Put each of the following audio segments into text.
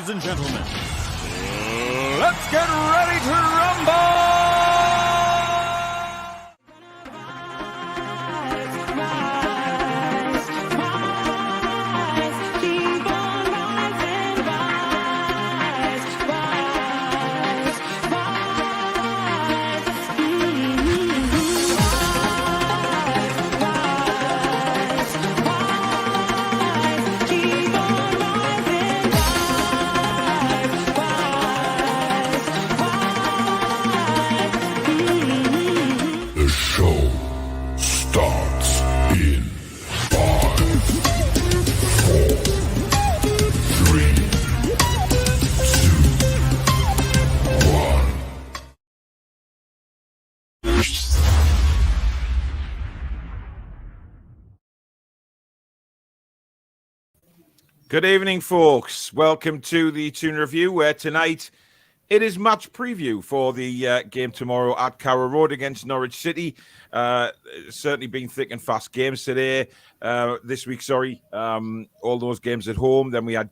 Ladies and gentlemen, let's get ready to rumble! Good evening, folks. Welcome to the Toon Review, where tonight it is match preview for the game tomorrow at Carrow Road against Norwich City. Certainly been thick and fast games today, this week, all those games at home. Then we had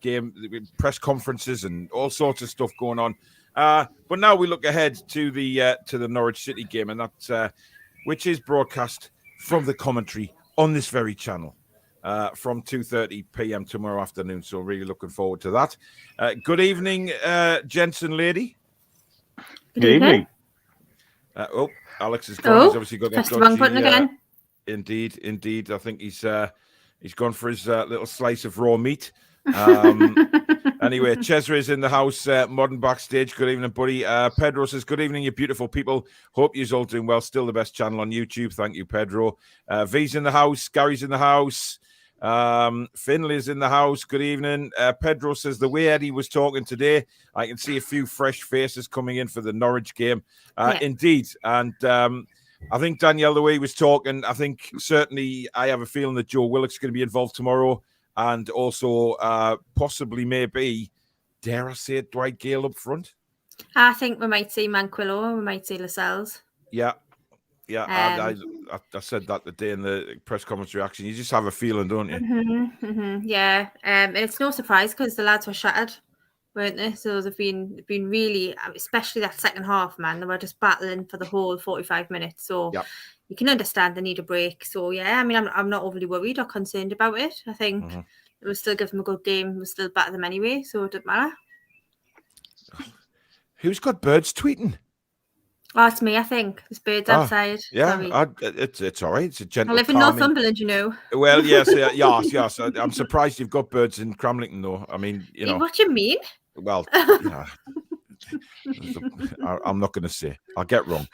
press conferences and all sorts of stuff going on. But now we look ahead to the Norwich City game, and that which is broadcast from the commentary on this very channel. From 2:30 p.m. tomorrow afternoon. So really looking forward to that. Good evening, gents and lady. Good evening. Alex is gone. He's obviously got that the wrong button again. Indeed. I think he's gone for his little slice of raw meat. Anyway, Chesra is in the house, modern backstage. Good evening, buddy. Pedro says, good evening, you beautiful people. Hope you're all doing well. Still the best channel on YouTube. Thank you, Pedro. V's in the house. Gary's in the house. Finley's in the house. Good evening. Pedro says, the way Eddie was talking today, I can see a few fresh faces coming in for the Norwich game. Indeed. And I think, Danielle, the way he was talking, I think certainly I have a feeling that Joe Willock's going to be involved tomorrow. And also possibly, maybe, dare I say it, Dwight Gale up front? I think we might see Manquillo. We might see Lascelles. Yeah. I said that the day in the press conference reaction. You just have a feeling, don't you? Yeah. It's no surprise because the lads were shattered, weren't they? So they've been really, especially that second half, man. They were just battling for the whole 45 minutes. So you can understand they need a break. So yeah, I mean, I'm not overly worried or concerned about it. I think it will still give them a good game. We'll still batter them anyway, so it doesn't matter. Who's got birds tweeting? Oh, it's me, I think. There's birds outside. Yeah, it's all right. It's a gentle. I live in Northumberland, you know. Well, yes. I'm surprised you've got birds in Cramlington, though. I mean, you know. What do you mean? Well, yeah. I'm not going to say. I'll get wrong.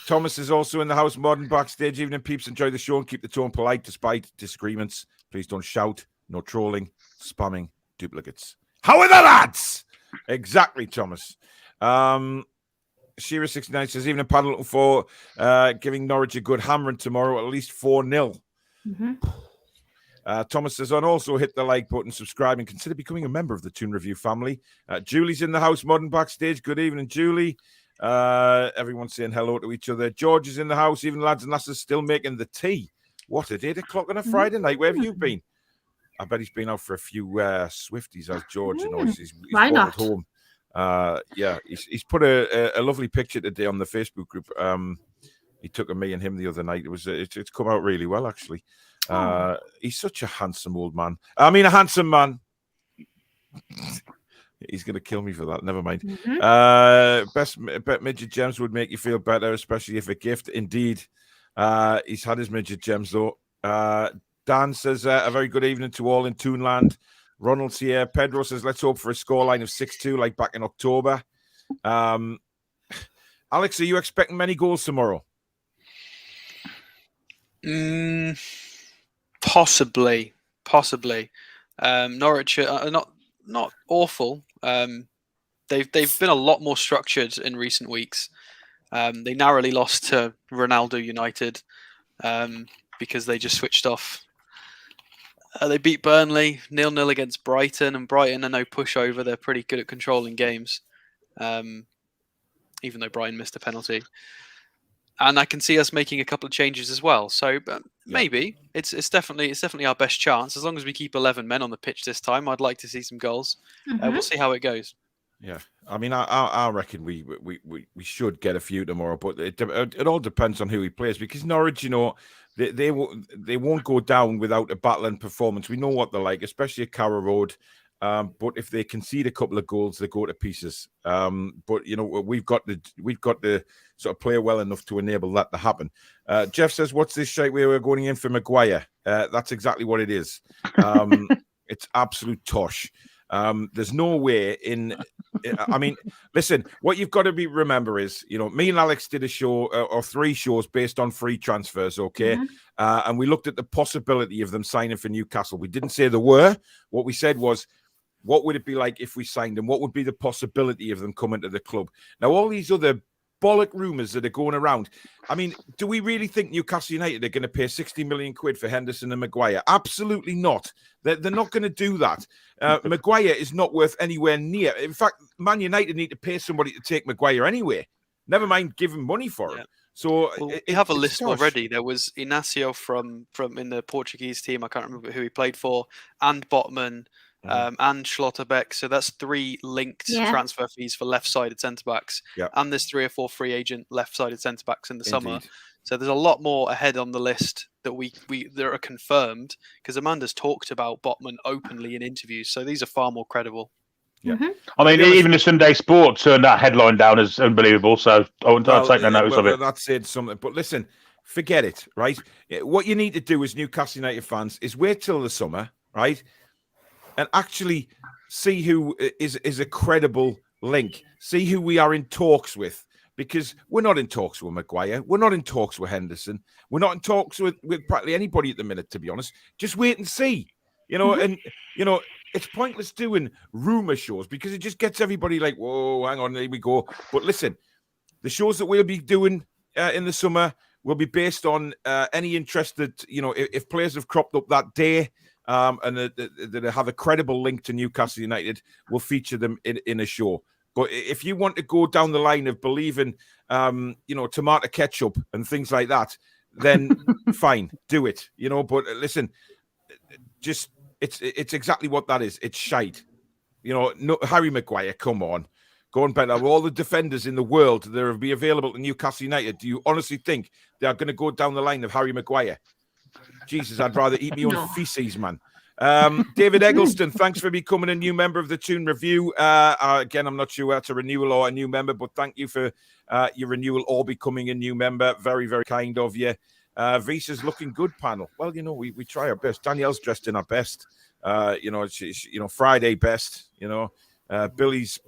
Thomas is also in the house, modern backstage. Evening, peeps. Enjoy the show and keep the tone polite despite disagreements. Please don't shout. No trolling, spamming, duplicates. How are the lads? Exactly, Thomas. Shira69 says, evening, paddle for giving Norwich a good hammering tomorrow, at least 4-0. Thomas says, also hit the like button, subscribe, and consider becoming a member of the Toon Review family. Julie's in the house, modern backstage. Good evening, Julie. Everyone's saying hello to each other. George is in the house. Even lads and lasses still making the tea. What, at 8 o'clock on a Friday night? Where have you been? I bet he's been out for a few Swifties, as George. You know, he's why not? At home. He's put a lovely picture today on the Facebook group. He took of me and him the other night. It's come out really well, actually. He's such a handsome old man. I mean, a handsome man. He's going to kill me for that. Never mind. Bet midget gems would make you feel better, especially if a gift. Indeed. He's had his midget gems, though. Dan says, a very good evening to all in Toonland. Ronald's here. Pedro says, let's hope for a scoreline of 6-2 like back in October. Alex, are you expecting many goals tomorrow? Possibly. Norwich are not awful. They've been a lot more structured in recent weeks. They narrowly lost to Ronaldo United because they just switched off. They beat Burnley 0-0 against Brighton, and Brighton are no pushover. They're pretty good at controlling games, even though Brighton missed a penalty. And I can see us making a couple of changes as well. So maybe it's definitely our best chance as long as we keep 11 men on the pitch this time. I'd like to see some goals. We'll see how it goes. Yeah, I mean, I reckon we should get a few tomorrow, but it all depends on who he plays, because Norwich, you know, they won't go down without a battling performance. We know what they're like, especially at Carrow Road. But if they concede a couple of goals, they go to pieces. But you know, we've got the sort of play well enough to enable that to happen. Jeff says, "What's this shite we were going in for Maguire?" That's exactly what it is. It's absolute tosh. There's no way in. I mean, listen, what you've got to remember is, you know, me and Alex did a show or 3 shows based on free transfers, okay? And we looked at the possibility of them signing for Newcastle. We didn't say there were. What we said was, what would it be like if we signed them? What would be the possibility of them coming to the club? Now, all these other bollock rumours that are going around. I mean, do we really think Newcastle United are going to pay 60 million quid for Henderson and Maguire? Absolutely not. They're not going to do that. Maguire is not worth anywhere near. In fact, Man United need to pay somebody to take Maguire anyway. Never mind giving money for him. So we have a list already. There was Inácio from in the Portuguese team. I can't remember who he played for, and Botman. And Schlotterbeck. So that's 3 linked transfer fees for left-sided centre-backs. And there's 3 or 4 free agent left-sided centre-backs in the summer. So there's a lot more ahead on the list that that are confirmed, because Amanda's talked about Botman openly in interviews. So these are far more credible. I mean, even the Sunday Sport turned that headline down as unbelievable. So I'll take no notice of it. That said something. But listen, forget it, right? What you need to do as Newcastle United fans is wait till the summer, right? And actually see who is a credible link. See who we are in talks with. Because we're not in talks with Maguire. We're not in talks with Henderson. We're not in talks with practically anybody at the minute, to be honest. Just wait and see. You know, and, you know, it's pointless doing rumour shows because it just gets everybody like, whoa, hang on, here we go. But listen, the shows that we'll be doing in the summer will be based on any interest that, you know, if players have cropped up that day, and that have a credible link to Newcastle United, will feature them in a show. But if you want to go down the line of believing, you know, tomato ketchup and things like that, then fine, do it. You know, but listen, just it's exactly what that is. It's shite. You know, no, Harry Maguire, come on. Go and bet all the defenders in the world that will be available to Newcastle United. Do you honestly think they are going to go down the line of Harry Maguire? Jesus, I'd rather eat my own feces, man. David Eggleston, thanks for becoming a new member of the Toon Review. Again, I'm not sure whether it's a renewal or a new member, but thank you for your renewal or becoming a new member. Very, very kind of you. Visa's looking good, panel. Well, you know, we try our best. Danielle's dressed in her best. You know, Friday best. You know, Billy's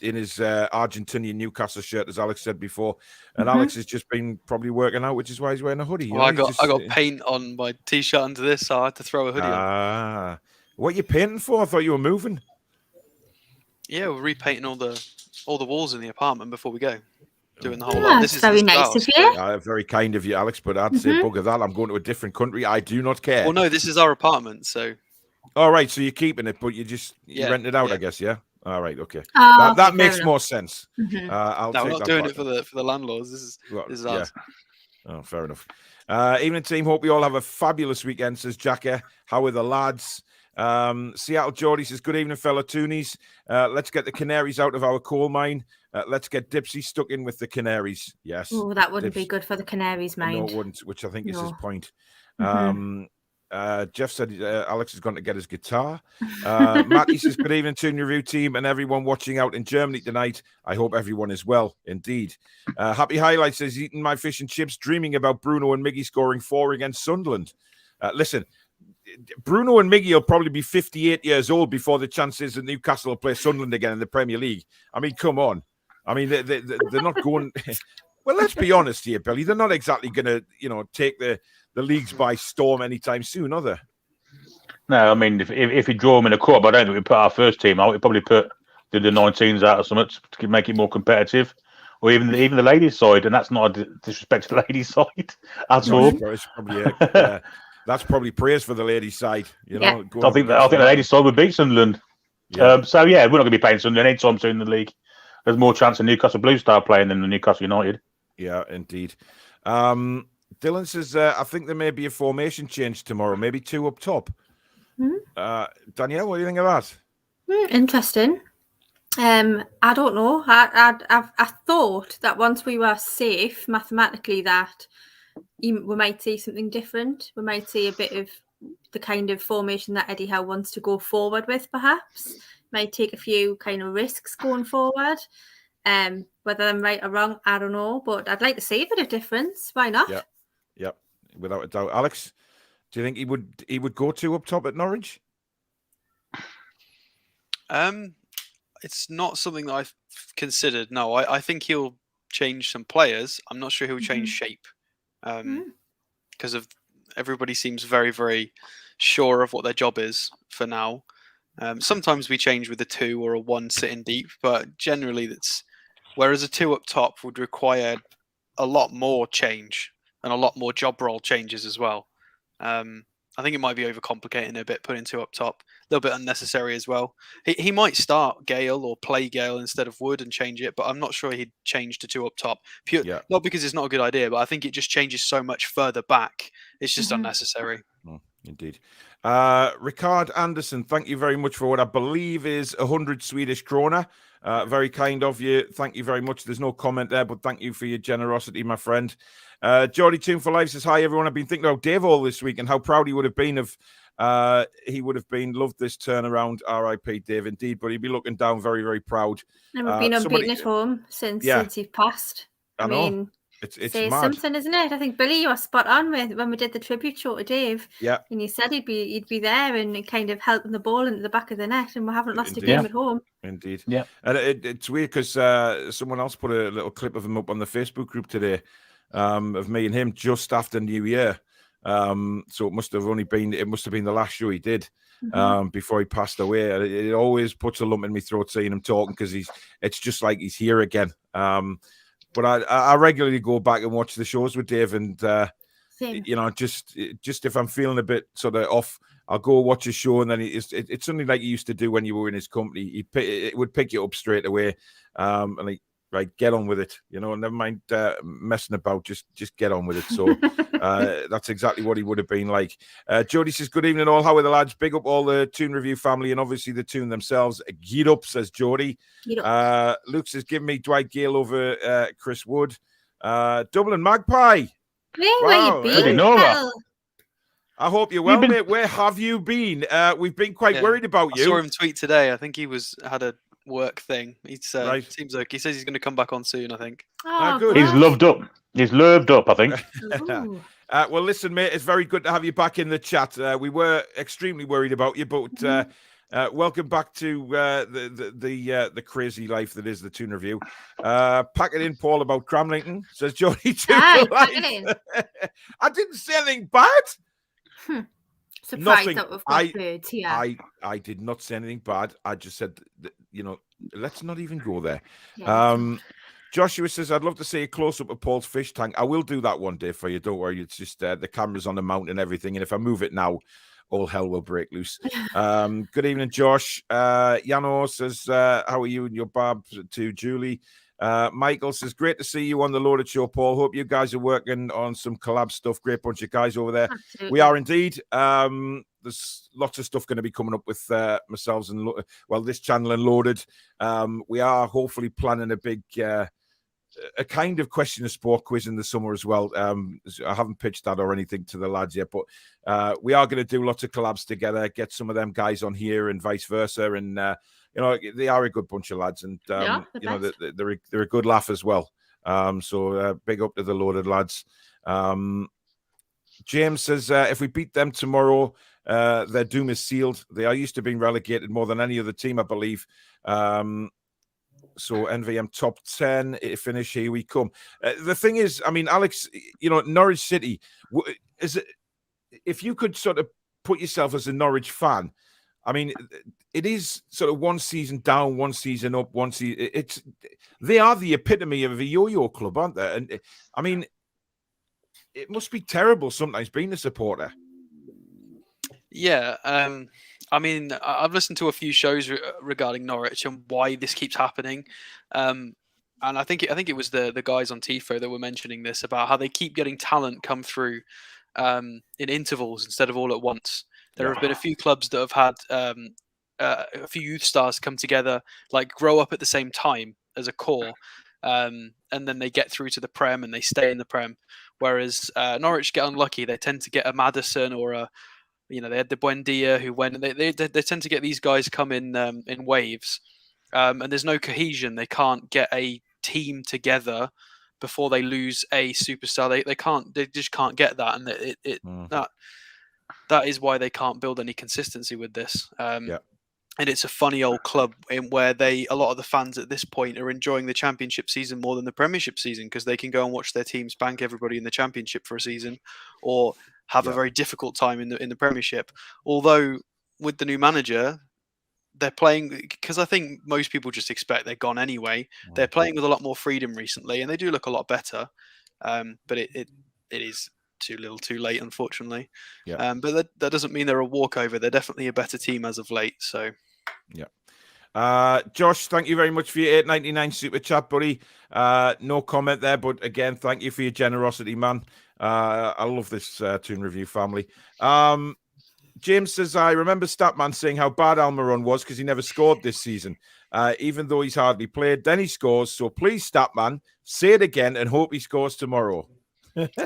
in his Argentinian Newcastle shirt, as Alex said before, and Alex has just been probably working out, which is why he's wearing a hoodie. Well, I got paint on my t-shirt under this, so I had to throw a hoodie on. What are you painting for? I thought you were moving. Yeah, we're repainting all the walls in the apartment before we go. Doing the whole lot. This is very nice of you. Very kind of you, Alex, but I'd say bugger that. I'm going to a different country. I do not care. Well, no, this is our apartment, so. All right, so you're keeping it, but you rent it out, I guess, yeah? All right, okay. That makes more sense. We're not doing it for the landlords. This is ours. Oh, fair enough. Evening team, hope we all have a fabulous weekend, says Jacka. How are the lads? Seattle Geordie says, good evening, fellow Toonies. Let's get the Canaries out of our coal mine. Let's get Dipsy stuck in with the Canaries. Yes. Oh, that wouldn't be good for the Canaries, mind. No, it wouldn't, which I think is his point. Jeff said Alex is going to get his guitar. Matty says, good evening, Toon Review team and everyone watching out in Germany tonight. I hope everyone is well, indeed. Happy Highlight says, eating my fish and chips, dreaming about Bruno and Miggy scoring 4 against Sunderland. Listen, Bruno and Miggy will probably be 58 years old before the chances that Newcastle will play Sunderland again in the Premier League. I mean, come on. I mean, they're not going... Well, let's be honest here, Billy. They're not exactly going to, you know, take the leagues by storm anytime soon, are they? No, I mean, if you draw them in a cup, I don't think we put our first team out. We probably put the 19s out or something to make it more competitive, or even the ladies' side, and that's not a disrespect to the ladies' side at all. It's probably, that's probably praise for the ladies' side. You know, I think the ladies' side would beat Sunderland. Yeah. So we're not going to be playing Sunderland anytime soon in the league. There's more chance of Newcastle Blue Star playing than the Newcastle United. Yeah, indeed. Dylan says, I think there may be a formation change tomorrow, maybe 2 up top. Danielle, what do you think of that? Interesting. I don't know. I thought that once we were safe mathematically, that we might see something different. We might see a bit of the kind of formation that Eddie Howe wants to go forward with, perhaps. Might take a few kind of risks going forward. Whether I'm right or wrong, I don't know. But I'd like to see a bit of difference. Why not? Yep. Without a doubt. Alex, do you think he would go 2 up top at Norwich? It's not something that I've considered. No, I think he'll change some players. I'm not sure he'll change shape. Because of everybody seems very, very sure of what their job is for now. Sometimes we change with a 2 or a 1 sitting deep, but generally whereas a 2 up top would require a lot more change and a lot more job role changes as well. I think it might be overcomplicating a bit, putting 2 up top. A little bit unnecessary as well. He might start Gale or play Gale instead of Wood and change it, but I'm not sure he'd change to 2 up top. Not because it's not a good idea, but I think it just changes so much further back. It's just unnecessary. Indeed. Ricard Anderson, thank you very much for what I believe is 100 Swedish krona. Very kind of you. Thank you very much. There's no comment there, but thank you for your generosity, my friend. Geordie Toon for Life says, hi, everyone. I've been thinking about Dave all this week and how proud he would have been if loved this turnaround. R.I.P. Dave, indeed. But he'd be looking down very, very proud. And we've been unbeaten at home since you've passed. I mean, it's mad. Something, isn't it? I think Billy, you were spot on with when we did the tribute show to Dave. Yeah. And you said he'd be there and kind of helping the ball into the back of the net, and we haven't lost a game at home. Indeed. Yeah. And it's weird because someone else put a little clip of him up on the Facebook group today, of me and him just after New Year. So it must have been the last show he did before he passed away. It always puts a lump in my throat seeing him talking because it's just like he's here again. But I regularly go back and watch the shows with Dave, and just if I'm feeling a bit sort of off, I'll go watch a show, and then it's something like he used to do when you were in his company. It would pick you up straight away, and right, get on with it, never mind messing about, just get on with it. So that's exactly what he would have been like. Jody says, good evening all, how are the lads? Big up all the Toon Review family and obviously the Toon themselves. Get up, says Jody. Luke says, give me Dwight Gale over Chris Wood. Dublin Magpie. Where you been? I hope you're well, mate. Where have you been? We've been quite worried about you. I saw him tweet today. I think he had a work thing. Seems like he says he's going to come back on soon, I think. Good. He's loved up. He's lubed up, I think. Well, listen, mate, it's very good to have you back in the chat. We were extremely worried about you, but welcome back to the crazy life that is the Toon Review. Pack it in, Paul, about Cramlington, says Jody. Pack it in. I didn't say anything bad. Surprised that we've got birds here. I did not say anything bad. I just said, let's not even go there. Yeah, Joshua says, I'd love to see a close-up of Paul's fish tank. I will do that one day for you. Don't worry. It's just the camera's on the mount and everything. And if I move it now, all hell will break loose. Good evening, Josh. Yano says, how are you and your Bob to Julie? Michael says, great to see you on the Loaded Show, Paul. Hope you guys are working on some collab stuff. Great bunch of guys over there. Absolutely. We are indeed. There's lots of stuff going to be coming up with myself and this channel and Loaded. We are hopefully planning a big a kind of question of sport quiz in the summer as well. I haven't pitched that or anything to the lads yet, but we are going to do lots of collabs together, get some of them guys on here and vice versa. And they are a good bunch of lads, and they're a good laugh as well. So big up to the Loaded lads. James says, if we beat them tomorrow, their doom is sealed. They are used to being relegated more than any other team, I believe. So NVM top 10 finish, here we come. The thing is, I mean, Alex, Norwich City, if you could sort of put yourself as a Norwich fan, I mean, it is sort of one season down, one season up, one season. They are the epitome of a yo-yo club, aren't they? And I mean, it must be terrible sometimes being a supporter. Yeah. I mean, I've listened to a few shows regarding Norwich and why this keeps happening. and I think it was the guys on TIFO that were mentioning this about how they keep getting talent come through in intervals instead of all at once. There have been a few clubs that have had a few youth stars come together, like grow up at the same time as a core, and then they get through to the Prem and they stay in the Prem. Whereas Norwich get unlucky; they tend to get a Maddison or a, they had the Buendia who went. They tend to get these guys come in waves, and there's no cohesion. They can't get a team together before they lose a superstar. They just can't get that, and that is why they can't build any consistency with this. And it's a funny old club in where a lot of the fans at this point are enjoying the Championship season more than the Premiership season, because they can go and watch their teams bank everybody in the Championship for a season, or have a very difficult time in the Premiership. Although with the new manager, they're playing, because I think most people just expect they're gone anyway. They're playing with a lot more freedom recently, and they do look a lot better. But it is too little, too late, unfortunately. But that doesn't mean they're a walkover. They're definitely a better team as of late. So, Josh, thank you very much for your $8.99 super chat, buddy. No comment there, but again, thank you for your generosity, man. I love this Toon Review family. James says, I remember Statman saying how bad Almiron was because he never scored this season, even though he's hardly played. Then he scores. So please, Statman, say it again and hope he scores tomorrow.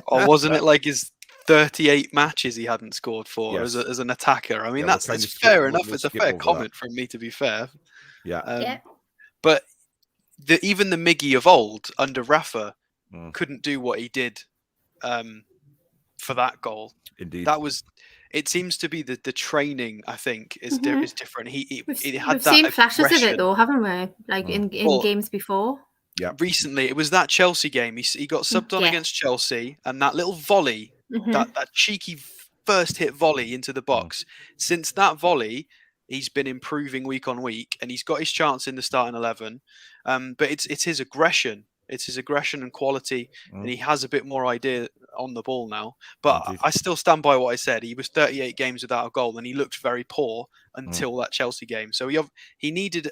Or wasn't it like his 38 matches he hadn't scored for as an attacker? I mean, that's fair enough. It's a fair comment from me, to be fair. But even the Miggy of old under Rafa couldn't do what he did for that goal. Indeed. It seems to be the training, I think, is different. We've seen flashes of it, though, haven't we? Like in games before. Yeah. Recently, it was that Chelsea game. He got subbed on against Chelsea, and that little volley, that cheeky first hit volley into the box. Since that volley, he's been improving week on week, and he's got his chance in the starting 11. But it's his aggression. It's his aggression and quality, and he has a bit more idea on the ball now. But I still stand by what I said. He was 38 games without a goal, and he looked very poor until that Chelsea game. So he needed.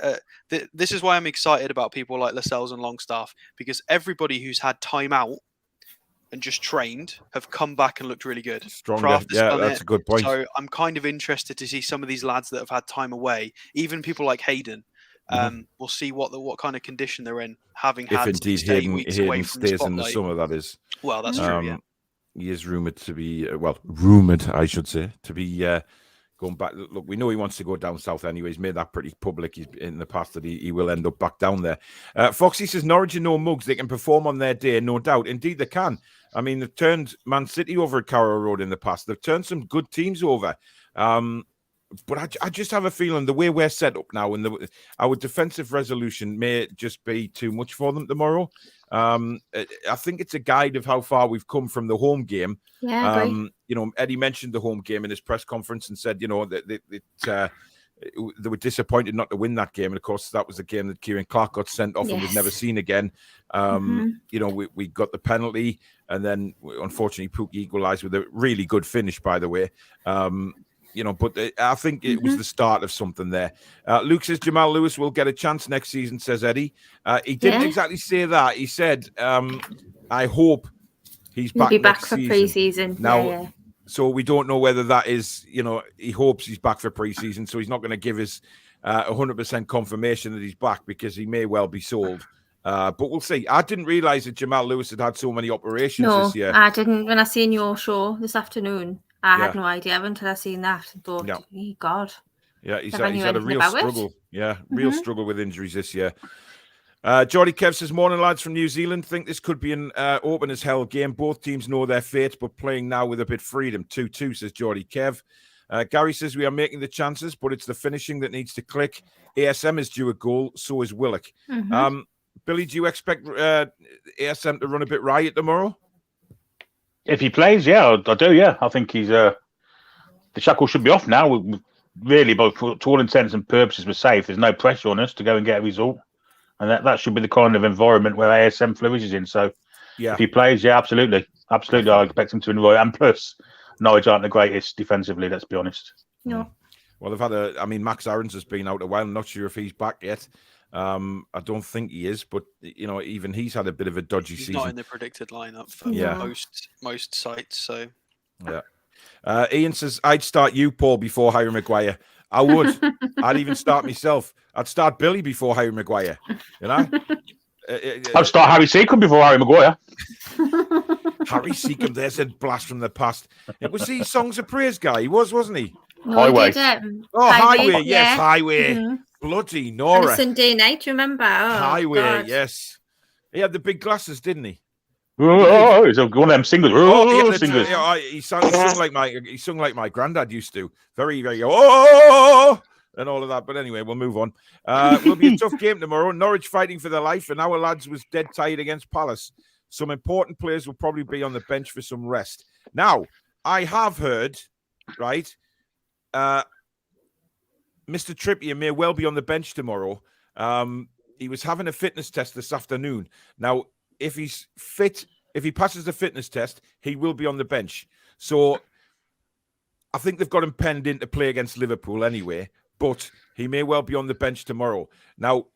This is why I'm excited about people like Lascelles and Longstaff, because everybody who's had time out and just trained have come back and looked really good. Stronger. That's a good point. So I'm kind of interested to see some of these lads that have had time away, even people like Hayden. We'll see what kind of condition they're in, having had indeed to stay weeks away from stays the in the summer. That is. Well, that's true. Yeah. He is rumored to be rumored, I should say, to be going back. Look, we know he wants to go down south anyway. He's made that pretty public. He's in the past that he will end up back down there. Foxy says Norwich are no mugs. They can perform on their day, no doubt. Indeed, they can. I mean, they've turned Man City over at Carrow Road in the past. They've turned some good teams over. But I just have a feeling the way we're set up now and our defensive resolution may just be too much for them tomorrow. I think it's a guide of how far we've come from the home game. Yeah, Eddie mentioned the home game in his press conference and said, that they were disappointed not to win that game. And of course, that was the game that Kieran Clark got sent off and was never seen again. We got the penalty, and then unfortunately Pookie equalised with a really good finish, by the way. But I think it was the start of something there. Luke says Jamal Lewis will get a chance next season, says Eddie. He didn't exactly say that. He said, I hope he's back next for pre-season. Now, so we don't know whether that is, he hopes he's back for pre-season, so he's not going to give us 100% confirmation that he's back, because he may well be sold. But we'll see. I didn't realise that Jamal Lewis had so many operations this year. I didn't. When I seen your show this afternoon, I had no idea until I seen that and thought, God. Yeah, he's had a real struggle. Yeah, real struggle with injuries this year. Geordie Kev says, morning lads from New Zealand. Think this could be an open as hell game. Both teams know their fate, but playing now with a bit of freedom. 2-2, says Geordie Kev. Gary says, we are making the chances, but it's the finishing that needs to click. ASM is due a goal, so is Willock. Billy, do you expect ASM to run a bit riot tomorrow? If he plays, I do. Yeah, I think he's the shackle should be off now. Really, both to all intents and purposes, we're safe. There's no pressure on us to go and get a result, and that should be the kind of environment where ASM flourishes in. So, if he plays, absolutely, I expect him to enjoy it. And plus, Norwich aren't the greatest defensively. Let's be honest. No. Well, they've had Max Aarons has been out a while. I'm not sure if he's back yet. I don't think he is, but even he's had a bit of a dodgy He's season. not in the predicted lineup for most sites. So yeah. Ian says I'd start you, Paul, before Harry Maguire. I would. I'd even start myself. I'd start Billy before Harry Maguire. I'd start Harry Seacombe before Harry Maguire. Harry Seacombe, there's a blast from the past. It was the Songs of Praise guy. He wasn't he? No, Highway. He did, Highway. Yes, yeah. Highway. Mm-hmm. Bloody On Nora. a Sunday night, remember? Oh, Highway, God. yes. He had the big glasses, didn't he? Oh, he's one of them singers. Singers. He sung like my granddad used to. Very, very and all of that. But anyway, we'll move on. Will be a tough game tomorrow. Norwich fighting for their life, and our lads was dead tired against Palace. Some important players will probably be on the bench for some rest. Now, I have heard, right, Mr. Trippier may well be on the bench tomorrow. He was having a fitness test this afternoon. Now, if he's fit, if he passes the fitness test, he will be on the bench. So I think they've got him penned in to play against Liverpool anyway, but he may well be on the bench tomorrow. Now,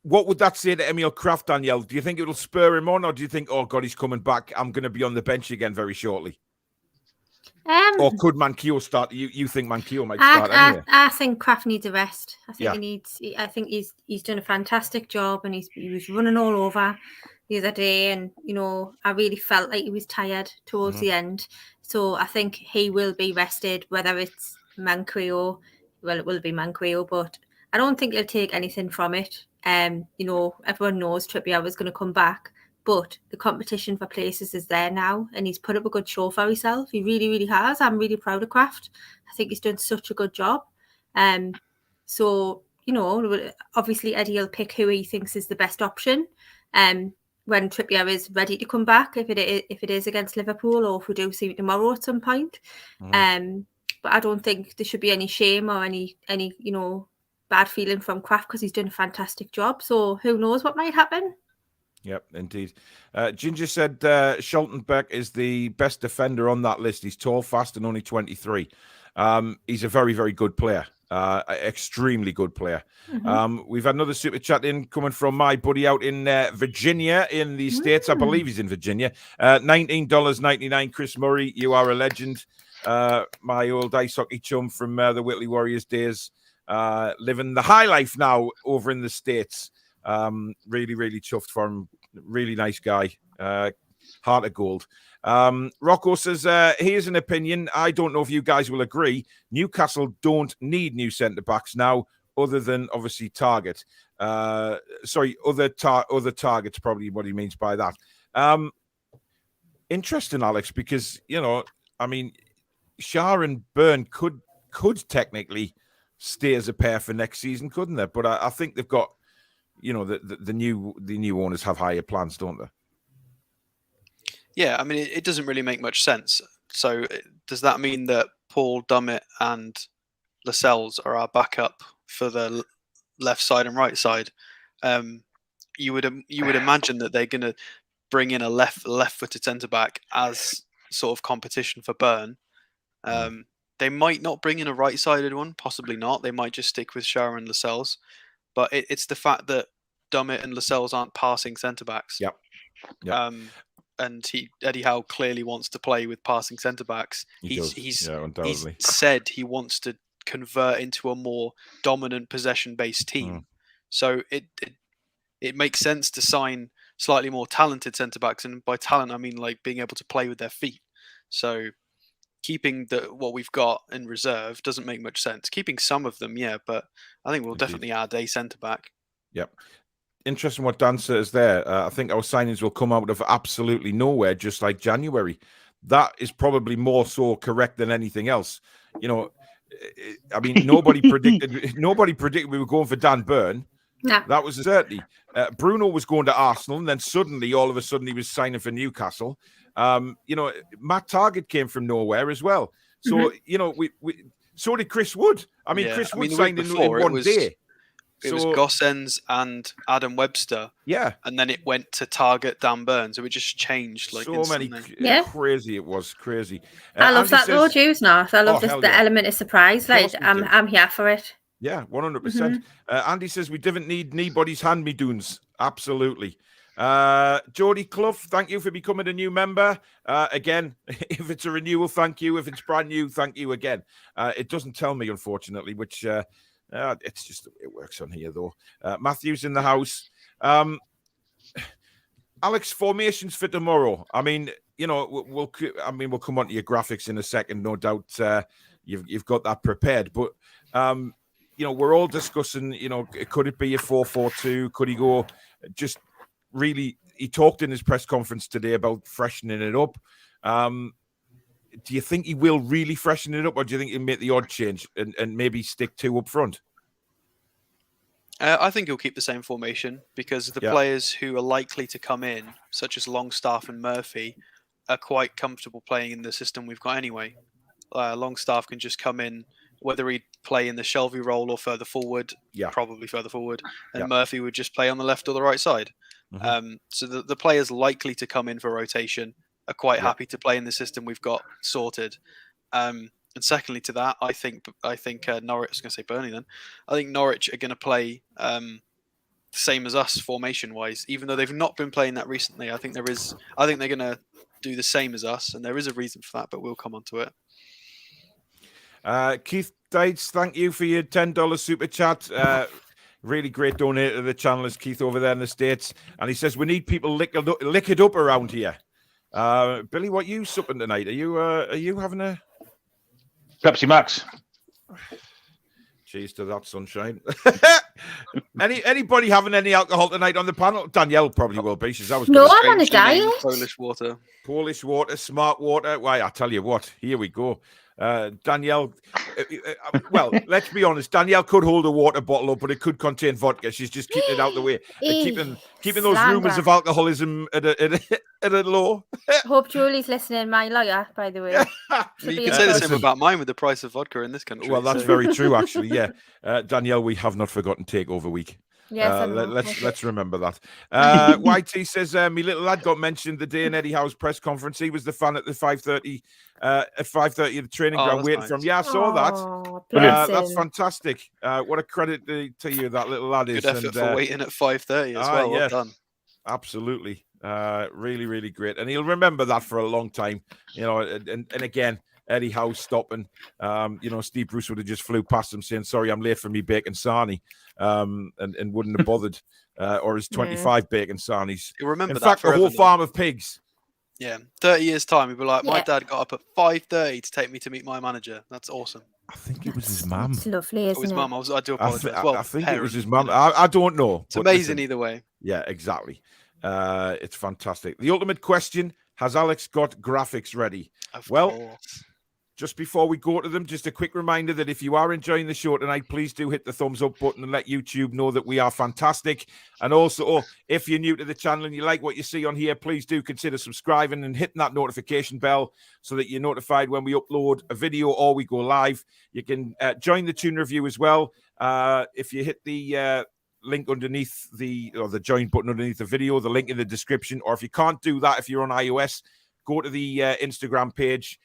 what would that say to Emil Kraft, Danielle? Do you think it'll spur him on, or do you think, oh God, he's coming back, I'm going to be on the bench again very shortly? Or could Manquillo start? You think Manquillo might start anyway? I think Kraft needs a rest. I think I think he's done a fantastic job, and he was running all over the other day, and I really felt like he was tired towards the end. So I think he will be rested, whether it's Manquillo. Well, it will be Manquillo, but I don't think he'll take anything from it. Everyone knows Trippier was going to come back, but the competition for places is there now, and he's put up a good show for himself. He really, really has. I'm really proud of Kraft. I think he's done such a good job. So, obviously Eddie will pick who he thinks is the best option when Trippier is ready to come back, if it is against Liverpool, or if we do see it tomorrow at some point. But I don't think there should be any shame or any bad feeling from Kraft, because he's done a fantastic job. So who knows what might happen? Yep, indeed. Ginger said Schaltenberg is the best defender on that list. He's tall, fast, and only 23. He's a very, very good player. Extremely good player. We've had another super chat in coming from my buddy out in Virginia in the States. I believe he's in Virginia. $19.99. Chris Murray, you are a legend. My old ice hockey chum from the Whitley Warriors days. Living the high life now over in the States. Really, really chuffed for him. Really nice guy. Heart of gold. Rocco says, here's an opinion. I don't know if you guys will agree. Newcastle don't need new centre-backs now, other than obviously Target. Other targets, probably what he means by that. Interesting, Alex, because, Shah and Byrne could technically stay as a pair for next season, couldn't they? But I think they've got, the new owners have higher plans, don't they? Yeah, it doesn't really make much sense. So does that mean that Paul, Dummett, and Lascelles are our backup for the left side and right side? You would imagine that they're going to bring in a left-footed centre back as sort of competition for Byrne. They might not bring in a right-sided one, possibly not. They might just stick with Shah and Lascelles. But it's the fact that Dummett and Lascelles aren't passing centre-backs. Yep. And Eddie Howe clearly wants to play with passing centre-backs. He's said he wants to convert into a more dominant possession-based team. So it makes sense to sign slightly more talented centre-backs. And by talent, I mean like being able to play with their feet. So keeping what we've got in reserve doesn't make much sense. Keeping some of them, yeah, but I think we'll definitely add a centre-back. Yep. Interesting what Dan says there. I think our signings will come out of absolutely nowhere, just like January. That is probably more so correct than anything else. Nobody predicted we were going for Dan Byrne. No. That was a certainty. Bruno was going to Arsenal, and then suddenly, all of a sudden, he was signing for Newcastle. Matt Target came from nowhere as well. So, so did Chris Wood. Chris Wood signed in one day. It was Gossens and Adam Webster. Yeah. And then it went to Target Dan Byrne. So it just changed instantly. Crazy. It was crazy. I love that though, Jews. I love the element of surprise. I'm here for it. Yeah, 100%. Andy says we didn't need anybody's hand-me-doons. Absolutely. Jodie Clough, thank you for becoming a new member. Again, if it's a renewal, thank you. If it's brand new, thank you again. It doesn't tell me, unfortunately, which it's just it works on here, though. Matthew's in the house. Alex, formations for tomorrow. I mean, we'll come on to your graphics in a second. No doubt you've got that prepared. But, we're all discussing, could it be a 4-4-2? Could he go just really? He talked in his press conference today about freshening it up. Do you think he will really freshen it up, or do you think he'll make the odd change and maybe stick 2 up front? I think he'll keep the same formation because the players who are likely to come in, such as Longstaff and Murphy, are quite comfortable playing in the system we've got anyway. Longstaff can just come in, whether he'd play in the Shelvey role or further forward, probably further forward, and Murphy would just play on the left or the right side. So the players likely to come in for rotation are quite happy to play in the system we've got sorted. And secondly to that, I think Norwich. I was going to say Burnley then. I think Norwich are going to play the same as us formation wise, even though they've not been playing that recently. I think they're going to do the same as us, and there is a reason for that, but we'll come on to it. Keith Dites, thank you for your $10 super chat. Really great donator to the channel is Keith over there in the States, and he says we need people lick it up around here. Billy, what are you supping tonight? Are you having a Pepsi Max? Cheers to that, sunshine. Anybody having any alcohol tonight on the panel? Danielle probably will be. I'm on a diet. Polish water, smart water. Why, I tell you what, here we go. Danielle, well, let's be honest. Danielle could hold a water bottle up, but it could contain vodka. She's just keeping it out the way, keeping those rumours of alcoholism at a low. Hope Julie's listening. My lawyer, by the way. You can say the same about mine with the price of vodka in this country. Well, that's very true, actually. Yeah, Danielle, we have not forgotten Takeover Week. Yes, let's remember that. YT says, my little lad got mentioned the day in Eddie Howe's press conference. He was the fan at the 5:30 at the training ground waiting for him. Yeah, I saw that. That's fantastic. What a credit to you, that little lad is. Good effort for waiting at 5:30 as well. Well done. Absolutely. Really, really great. And he'll remember that for a long time. And again, Eddie Howe stopping. Steve Bruce would have just flew past him saying, sorry, I'm late for me bacon sarnie, and wouldn't have bothered. Or his 25 bacon sarnies. You remember in fact, the whole farm of pigs. Yeah, 30 years' time, he'd be like, my dad got up at 5:30 to take me to meet my manager. That's awesome. I think it was his mum. It's lovely, isn't his it? mum. I do apologise. I think it was his mum. I don't know. It's amazing either way. Yeah, exactly. It's fantastic. The ultimate question, has Alex got graphics ready? Of course. Just before we go to them, just a quick reminder that if you are enjoying the show tonight, please do hit the thumbs up button and let YouTube know that we are fantastic. And also, if you're new to the channel and you like what you see on here, please do consider subscribing and hitting that notification bell so that you're notified when we upload a video or we go live. You can join the Toon Review as well. If you hit the link underneath the join button underneath the video, the link in the description, or if you can't do that, if you're on iOS, go to the Instagram page.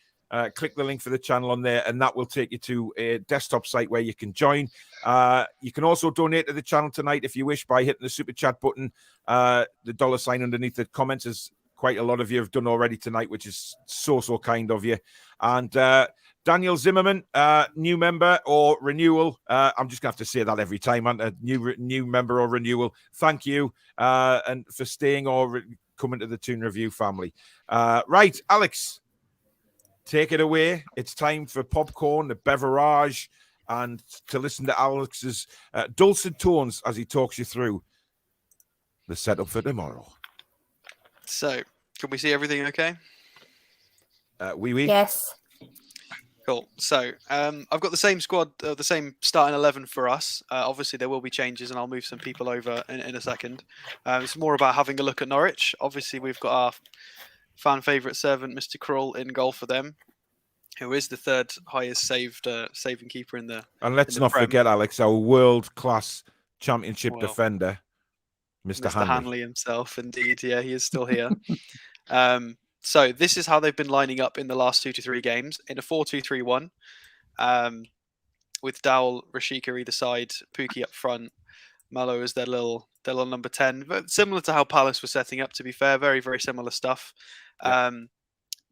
Click the link for the channel on there, and that will take you to a desktop site where you can join. You can also donate to the channel tonight if you wish by hitting the super chat button. The $sign underneath the comments, as quite a lot of you have done already tonight, which is so kind of you. And Daniel Zimmerman, new member or renewal. I'm just going to have to say that every time. A new member or renewal. Thank you and for staying or coming to the Toon Review family. Right, Alex. Take it away. It's time for popcorn, the beverage, and to listen to Alex's dulcet tones as he talks you through the setup for tomorrow. So, can we see everything okay? Oui. Yes. Cool. So, I've got the same squad, the same starting 11 for us. Obviously, there will be changes, and I'll move some people over in a second. It's more about having a look at Norwich. Obviously, we've got our fan favourite servant, Mr. Krull, in goal for them, who is the third highest saving keeper in the. And let's not forget, Alex, our world-class championship defender, Mr. Hanley himself. Indeed, yeah, he is still here. So this is how they've been lining up in the last 2 to 3 games in a 4-2-3-1. with Dowell, Rashika either side, Pookie up front, Mallow as their little number 10. But similar to how Palace was setting up, to be fair, very, very similar stuff. Yeah.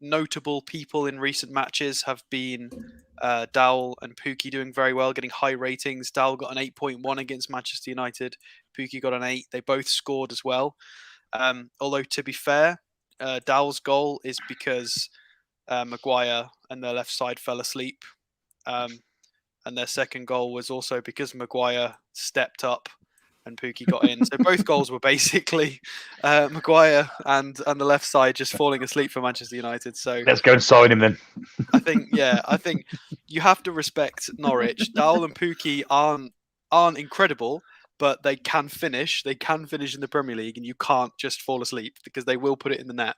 Notable people in recent matches have been Dowell and Pookie doing very well, getting high ratings. Dowell got an 8.1 against Manchester United. Pookie got an 8. They both scored as well. Although, to be fair, Dowell's goal is because Maguire and their left side fell asleep. And their second goal was also because Maguire stepped up and Pookie got in. So both goals were basically Maguire and the left side just falling asleep for Manchester United. So let's go and sign him then. I think you have to respect Norwich. Dowell and Pookie aren't incredible, but they can finish. They can finish in the Premier League, and you can't just fall asleep because they will put it in the net.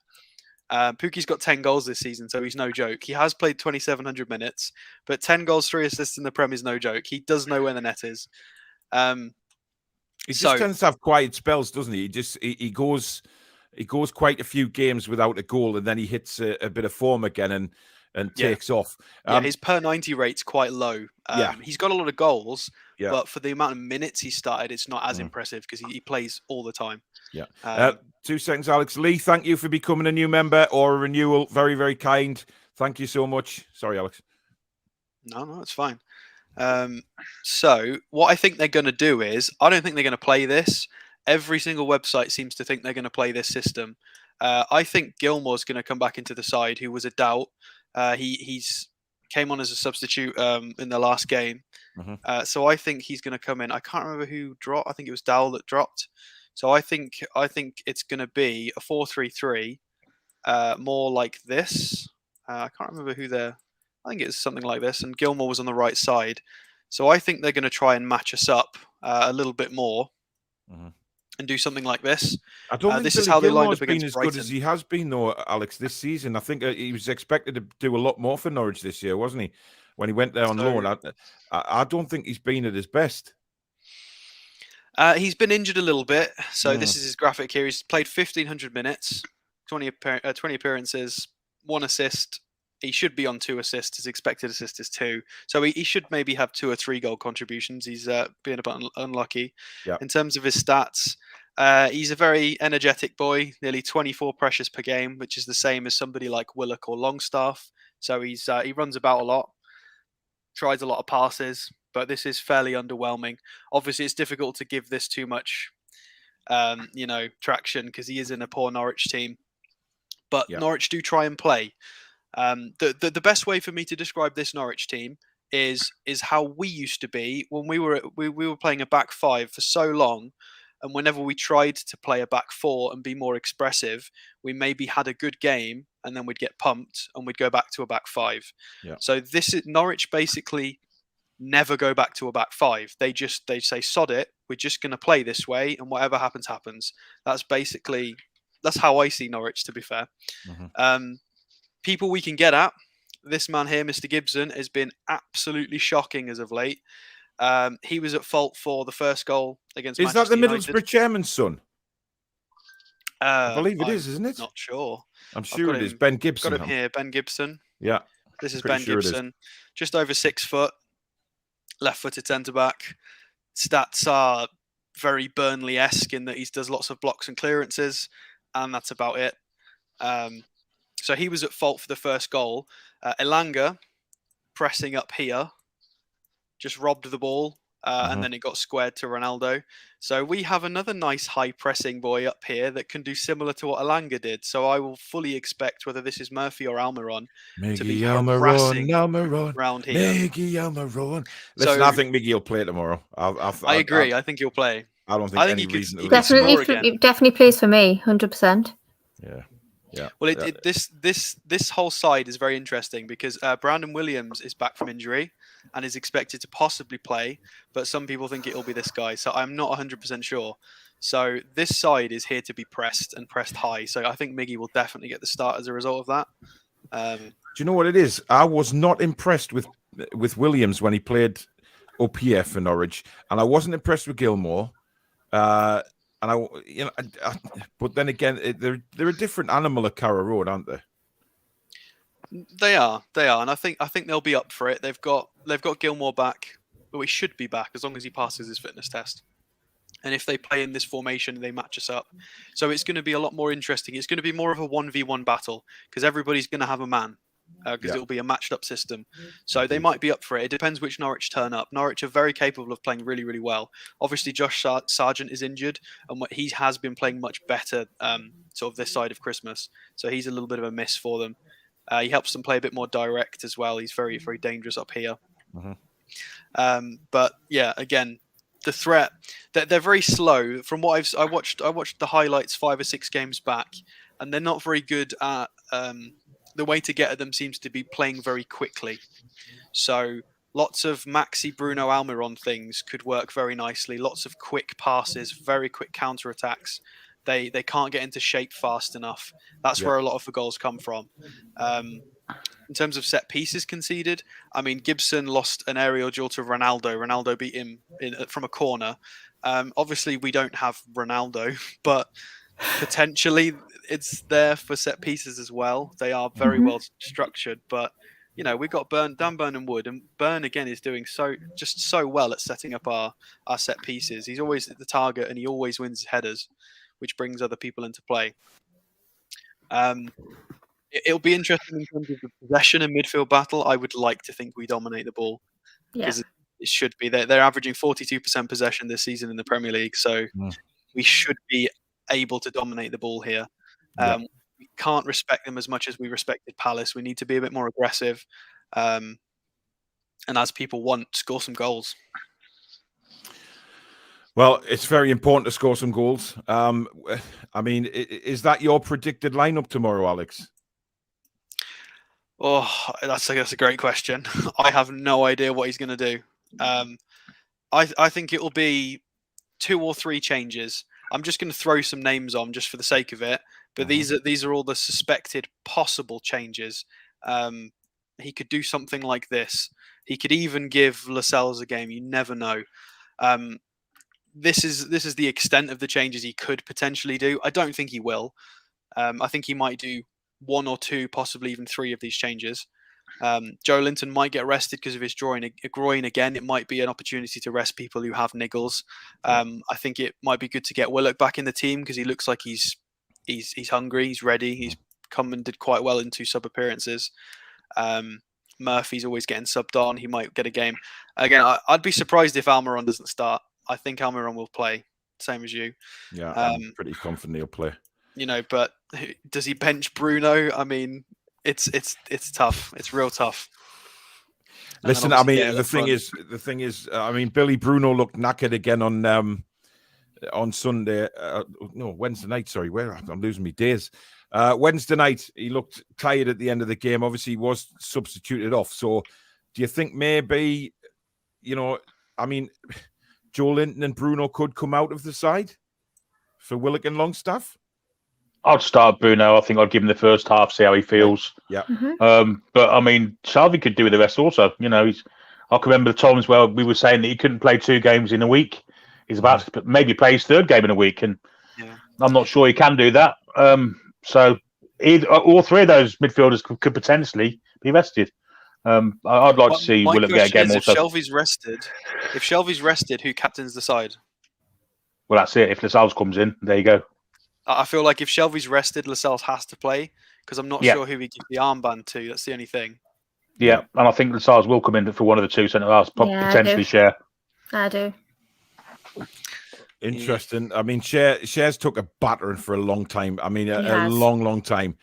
Pookie's got 10 goals this season, so he's no joke. He has played 2,700 minutes, but 10 goals, 3 assists in the Prem is no joke. He does know where the net is. He just tends to have quiet spells, doesn't he? He goes quite a few games without a goal, and then he hits a bit of form again and takes off. His per 90 rate's quite low. He's got a lot of goals, but for the amount of minutes he started, it's not as impressive because he plays all the time. Yeah. 2 seconds, Alex. Lee, thank you for becoming a new member or a renewal. Very, very kind. Thank you so much. Sorry, Alex. No, it's fine. So what I think they're going to do is, I don't think they're going to play this. Every single website seems to think they're going to play this system. I think Gilmore's going to come back into the side, who was a doubt. He's came on as a substitute in the last game. So I think he's going to come in. I can't remember who dropped. I think it was Dowell that dropped. So I think it's going to be a 4-3-3, more like this. I can't remember who they're. I think it's something like this. And Gilmore was on the right side. So I think they're going to try and match us up a little bit more and do something like this. I don't think this Billy is how they lined Gilmore's up been against as Brighton. good as he has been, though, Alex, this season. I think he was expected to do a lot more for Norwich this year, wasn't he? When he went there on loan. I don't think he's been at his best. He's been injured a little bit. So this is his graphic here. He's played 1,500 minutes, 20 appearances, 1 assist. He should be on 2 assists. His expected assist is 2. So he should maybe have 2 or 3 goal contributions. He's been a bit unlucky. In terms of his stats, he's a very energetic boy, nearly 24 pressures per game, which is the same as somebody like Willock or Longstaff. So he runs about a lot, tries a lot of passes, but this is fairly underwhelming. Obviously, it's difficult to give this too much, traction because he is in a poor Norwich team. But Norwich do try and play. The best way for me to describe this Norwich team is how we used to be when we were playing a back 5 for so long, and whenever we tried to play a back 4 and be more expressive, we maybe had a good game and then we'd get pumped and we'd go back to a back 5. So this is Norwich basically never go back to a back 5. They say sod it, we're just going to play this way and whatever happens happens. That's how I see Norwich, to be fair. People we can get at, this man here, Mr. Gibson, has been absolutely shocking as of late. He was at fault for the first goal against Manchester United. Is that the Middlesbrough chairman's son? I believe it is, isn't it? Not sure. I'm sure it is. Ben Gibson. Got him here, Ben Gibson. Yeah. This is Ben Gibson. Just over 6 foot, left-footed centre-back. Stats are very Burnley-esque in that he does lots of blocks and clearances, and that's about it. So he was at fault for the first goal. Elanga, pressing up here, just robbed the ball, and then it got squared to Ronaldo. So we have another nice high-pressing boy up here that can do similar to what Elanga did. So I will fully expect, whether this is Murphy or Almiron, to be harassing around here. Miggy Almiron. Listen, I think Miggy will play tomorrow. I agree. I think he'll play. I don't think any reason to definitely plays for me, 100%. Yeah. Well, this whole side is very interesting because Brandon Williams is back from injury and is expected to possibly play, but some people think it'll be this guy. So I'm not 100% sure. So this side is here to be pressed and pressed high. So I think Miggy will definitely get the start as a result of that. Do you know what it is? I was not impressed with Williams when he played up here for Norwich, and I wasn't impressed with Gilmore. But then again, they're a different animal at Carrow Road, aren't they? They are, and I think they'll be up for it. They've got Gilmore back. Well, he should be back as long as he passes his fitness test. And if they play in this formation, they match us up. So it's going to be a lot more interesting. It's going to be more of a 1v1 battle because everybody's going to have a man because it'll be a matched up system. So they might be up for it. It depends which Norwich turn up. Norwich are very capable of playing really, really well. Obviously, Josh Sargent is injured and he has been playing much better sort of this side of Christmas. So he's a little bit of a miss for them. He helps them play a bit more direct as well. He's very, very dangerous up here. But yeah, again, the threat, they're very slow. From what I watched the highlights 5 or 6 games back, and they're not very good at the way to get at them seems to be playing very quickly. So lots of Maxi, Bruno, Almiron things could work very nicely. Lots of quick passes, very quick counter attacks. They can't get into shape fast enough. That's where a lot of the goals come from. In terms of set pieces conceded, I mean, Gibson lost an aerial duel to Ronaldo. Ronaldo beat him from a corner. Obviously, we don't have Ronaldo, but potentially it's there for set pieces as well. They are very well structured, but we've got Dan Burn and Wood, and Burn again is doing so well at setting up our set pieces. He's always at the target and he always wins headers, which brings other people into play. It'll be interesting in terms of the possession and midfield battle. I would like to think we dominate the ball because it should be. They're averaging 42% possession this season in the Premier League, so we should be able to dominate the ball here. We can't respect them as much as we respected Palace. We need to be a bit more aggressive, and as people want, score some goals. Well, it's very important to score some goals. I mean, is that your predicted lineup tomorrow, Alex? Oh, that's a great question. I have no idea what he's going to do. I think it will be 2 or 3 changes. I'm just going to throw some names on just for the sake of it. But these are all the suspected possible changes. He could do something like this. He could even give Lascelles a game. You never know. This is the extent of the changes he could potentially do. I don't think he will. I think he might do 1 or 2, possibly even 3 of these changes. Joe Linton might get rested because of his groin again. It might be an opportunity to rest people who have niggles. I think it might be good to get Willock back in the team because he looks like he's hungry, he's ready. He's come and did quite well in 2 sub appearances. Murphy's always getting subbed on. He might get a game. Again, I'd be surprised if Almiron doesn't start. I think Almiron will play, same as you. Yeah, I'm pretty confident he'll play. But does he bench Bruno? I mean, it's tough. It's real tough. Listen, I mean, the thing is, I mean, Billy Bruno looked knackered again on Sunday. No, Wednesday night. Sorry, I'm losing my days. Wednesday night, he looked tired at the end of the game. Obviously, he was substituted off. So, do you think maybe, I mean, Joe Linton and Bruno could come out of the side for Willock and Longstaff? I'd start Bruno. I think I'd give him the first half, see how he feels. Yeah. But I mean, Salvi could do with the rest also. I can remember the times where we were saying that he couldn't play 2 games in a week. He's about to maybe play his 3rd game in a week, and I'm not sure he can do that. So all 3 of those midfielders could potentially be rested. I'd like to see Willock get a game also. If Shelvey's rested, who captains the side? Well, that's it. If Lascelles comes in, there you go. I feel like if Shelvey's rested, Lascelles has to play because I'm not sure who he gives the armband to. That's the only thing. Yeah, and I think Lascelles will come in for one of the 2 centre-halves, potentially Share. I do. Interesting. I mean, Share's took a battering for a long time. I mean, a long time.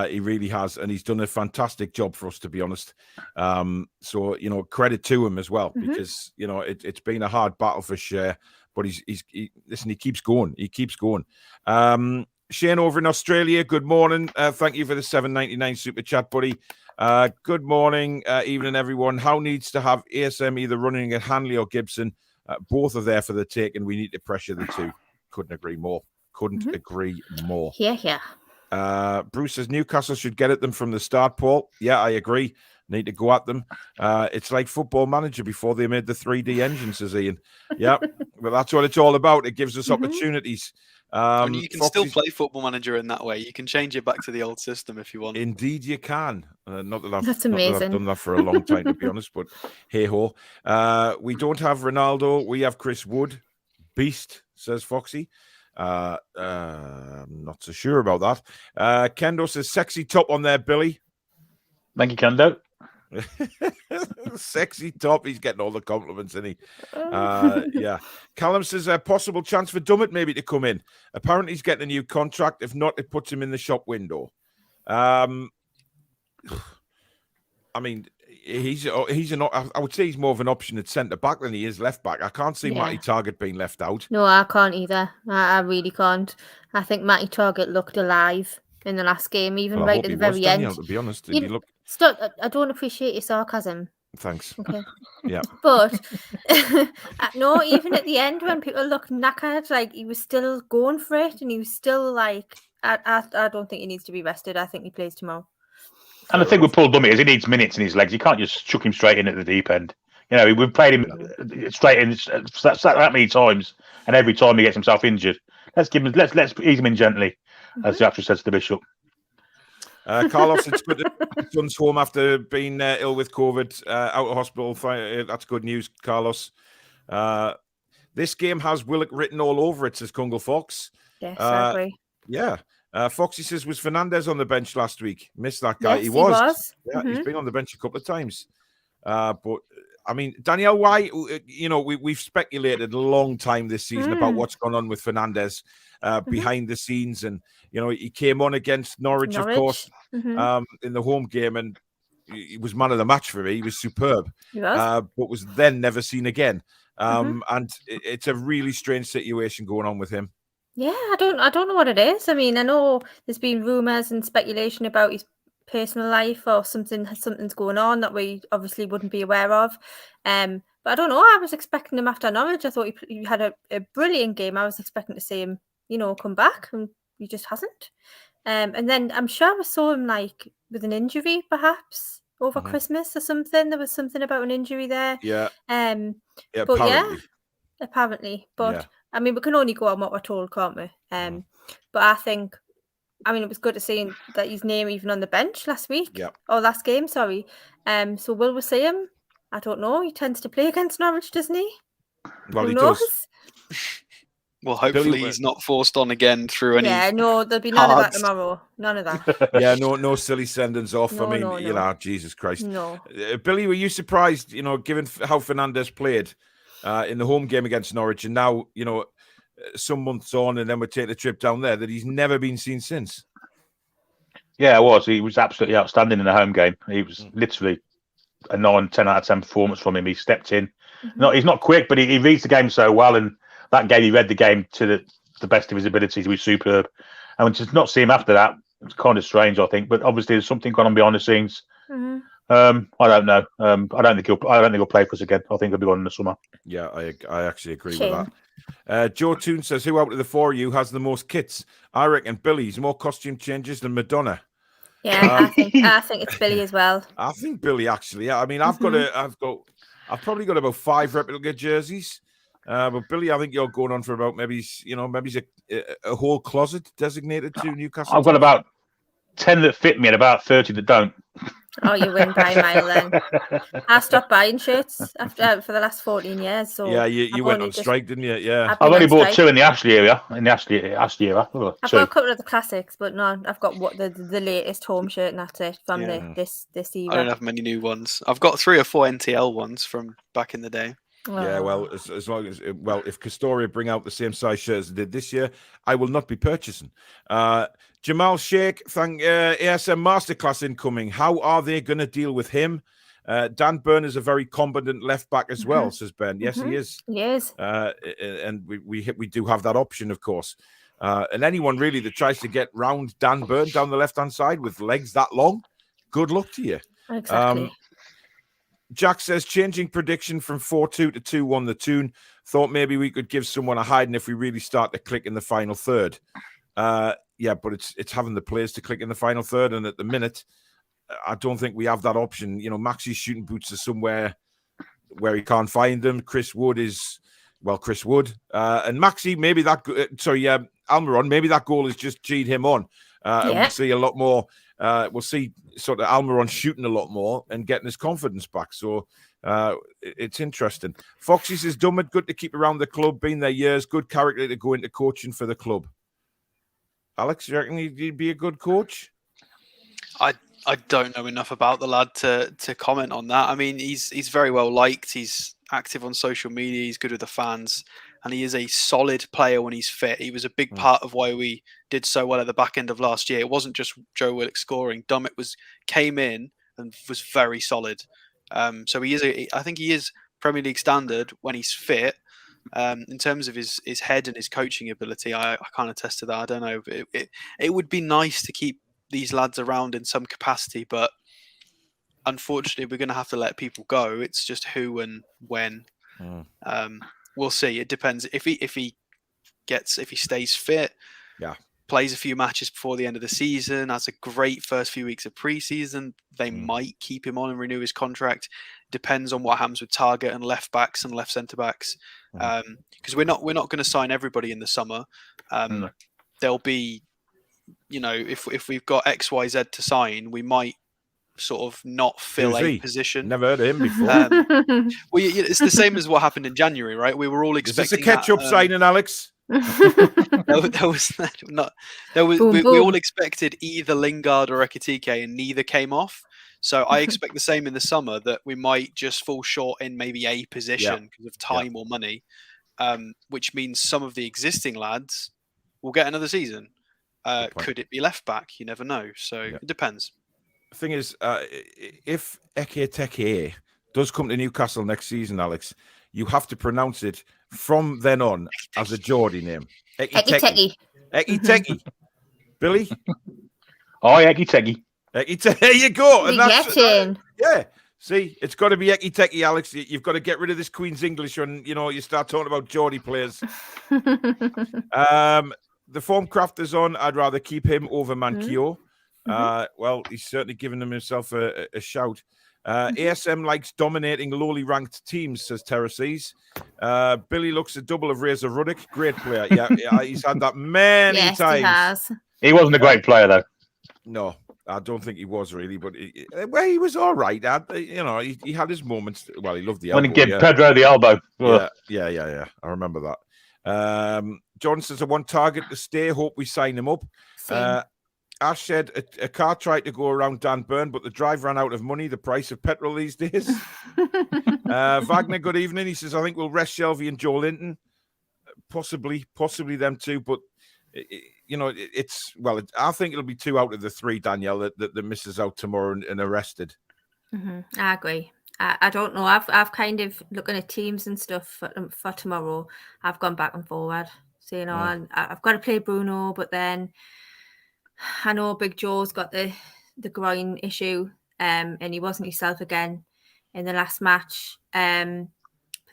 He really has, and he's done a fantastic job for us, to be honest. So, credit to him as well, because, it's been a hard battle for Share. But he keeps going. He keeps going. Shane over in Australia, good morning. Thank you for the $7.99 super chat, buddy. Good morning, evening, everyone. How needs to have ASM either running at Hanley or Gibson? Both are there for the take, and we need to pressure the 2. Couldn't agree more. Couldn't agree more. Yeah. Bruce says Newcastle should get at them from the start, Paul. Yeah, I agree. Need to go at them. It's like Football Manager before they made the 3D engine, says Ian. Yeah, but that's what it's all about. It gives us opportunities. And you can still play Football Manager in that way. You can change it back to the old system if you want. Indeed, you can. Not that I've done that for a long time, to be honest, but hey ho. We don't have Ronaldo. We have Chris Wood. Beast, says Foxy. I'm not so sure about that. Kendo says sexy top on there, Billy. Thank you, Kendo. Sexy top. He's getting all the compliments, isn't he? Yeah. Callum says a possible chance for Dummett maybe to come in. Apparently he's getting a new contract. If not, it puts him in the shop window. I mean, he's an. I would say he's more of an option at centre back than he is left back. I can't see Matty Targett being left out. No, I can't either. I really can't. I think Matty Targett looked alive in the last game, even right at the very end. Danielle, to be honest, Stop! I don't appreciate your sarcasm. Thanks. Okay. Yeah. But no, even at the end when people looked knackered, like he was still going for it, and he was still like, I don't think he needs to be rested. I think he plays tomorrow. And the thing with Paul Dummett is he needs minutes in his legs. You can't just chuck him straight in at the deep end. You know, we've played him straight in that many times, and every time he gets himself injured. Let's ease him in gently, as the actress says to the Bishop. Carlos, it's good that son's home after being ill with COVID, out of hospital. That's good news, Carlos. This game has Willock written all over it, says Kungle Fox. Yes, I agree. Yeah. Foxy says, was Fernandez on the bench last week? Missed that guy. Yes, he was. Yeah, he's been on the bench a couple of times. But, I mean, Danielle, why, we've speculated a long time this season about what's gone on with Fernandez behind the scenes. And, he came on against Norwich. Of course, in the home game. And he was man of the match for me. He was superb. He was. But was then never seen again. And it's a really strange situation going on with him. Yeah, I don't know what it is. I mean, I know there's been rumours and speculation about his personal life or something's going on that we obviously wouldn't be aware of. But I don't know. I was expecting him after Norwich. I thought he had a brilliant game. I was expecting to see him, come back, and he just hasn't. And then I'm sure I saw him like with an injury, perhaps over Christmas or something. There was something about an injury there. Yeah. Apparently. But I mean, we can only go on what we're told, can't we? But I think, it was good to see that his name even on the bench last week. Or last game, sorry. So will we see him? I don't know. He tends to play against Norwich, doesn't he? Well, Who he knows? does. Well, hopefully he's not forced on again through any. Yeah, no, there'll be none of that tomorrow. None of that. Yeah, no silly sendings off. No. Jesus Christ. No. Billy, were you surprised, given how Fernandez played in the home game against Norwich, and now, some months on, and then we're taking a trip down there, that he's never been seen since? Yeah, I was. He was absolutely outstanding in the home game. He was literally a 9, 10 out of 10 performance from him. He stepped in. He's not quick, but he reads the game so well, and that game, he read the game to the best of his abilities. He was superb. And to not see him after that, it's kind of strange, I think. But obviously, there's something going on behind the scenes. I don't know. I don't think he'll play for us again. I think he'll be gone in the summer. Yeah, I actually agree with that. Joe Toon says, who out of the four of you has the most kits? I reckon Billy's more costume changes than Madonna. Yeah, I think it's Billy as well. I think Billy actually. Yeah, I mean, I've probably got about 5 replica jerseys. But Billy, I think you're going on for about maybe a whole closet designated to Newcastle. I've got about 10 that fit me and about 30 that don't. Oh, you win by a mile then. I stopped buying shirts for the last 14 years. So yeah, you went on strike, didn't you? Yeah. I've only bought 2 in the Ashley area. I've got a couple of the classics, but no, I've got the latest home shirt, and that's it from this era. I don't have many new ones. I've got 3 or 4 NTL ones from back in the day. Yeah, well, as long as if Castoria bring out the same size shirt as they did this year, I will not be purchasing. Jamal Sheikh, thank ASM Masterclass incoming. How are they going to deal with him? Dan Byrne is a very competent left back as well, says Ben. Yes, he is. He is. And we do have that option, of course. And anyone really that tries to get round Dan Byrne down the left hand side with legs that long, good luck to you. Exactly. Jack says, changing prediction from 4-2 to 2-1 the Toon. Thought maybe we could give someone a hiding if we really start to click in the final third. but it's having the players to click in the final third, and at the minute, I don't think we have that option. You know, Maxie's shooting boots are somewhere where he can't find them. Chris Wood, and Maxie, maybe that. Almiron, maybe that goal has just G'd him on, and we'll see a lot more. We'll see sort of Almiron shooting a lot more and getting his confidence back. So it's interesting. Foxy says, Dummett, good to keep around the club, been there years, good character to go into coaching for the club. Alex, you reckon he'd be a good coach? I don't know enough about the lad to comment on that. I mean, he's very well liked. He's active on social media. He's good with the fans, and he is a solid player when he's fit. He was a big part of why we did so well at the back end of last year. It wasn't just Joe Willock scoring. Dummett came in and was very solid. So I think he is Premier League standard when he's fit. In terms of his head and his coaching ability, I can't attest to that. I don't know. It would be nice to keep these lads around in some capacity, but unfortunately we're going to have to let people go. It's just who and when. We'll see. It depends if he stays fit, plays a few matches before the end of the season, has a great first few weeks of pre-season, they might keep him on and renew his contract. Depends on what happens with target and left backs and left centre backs, because we're not going to sign everybody in the summer. There'll be, you know, if we've got XYZ to sign, we might sort of not fill a position. Never heard of him before. It's the same as what happened in January, right? We were all expecting. Is this a ketchup signing, Alex? We all expected either Lingard or Ekitike, and neither came off. So I expect the same in the summer, that we might just fall short in maybe a position because of time or money, which means some of the existing lads will get another season. Could it be left back? You never know. So it depends. The thing is, if Ekitike does come to Newcastle next season, Alex, you have to pronounce it from then on as a Geordie name. Ekiteke. Ekiteke. Billy? Oh, Ekiteke. There you go. And that's See, it's got to be Ekiteke, Alex. You've got to get rid of this Queen's English when you start talking about Geordie players. The form Crafter's on. I'd rather keep him over Mankio. Well, he's certainly given himself a shout. ASM likes dominating lowly ranked teams, says Terraces. Billy looks a double of Razor Ruddock. Great player. Yeah, he's had that many times. He has. He wasn't a great player, though. No, I don't think he was really, but he was all right. He had his moments. Well, he loved the elbow. When he gave Pedro the elbow. Yeah. I remember that. John says, I want Target to stay. Hope we sign him up. Ash said a car tried to go around Dan Burn, but the drive ran out of money. The price of petrol these days. Wagner, good evening. He says, I think we'll rest Shelby and Joe Linton. Possibly them two, but I think it'll be 2 out of the 3, Danielle, that misses out tomorrow and arrested. I agree. I don't know. I've kind of looking at teams and stuff for tomorrow. I've gone back and forward. So, and I've got to play Bruno, but then I know Big Joe's got the groin issue, and he wasn't himself again in the last match. But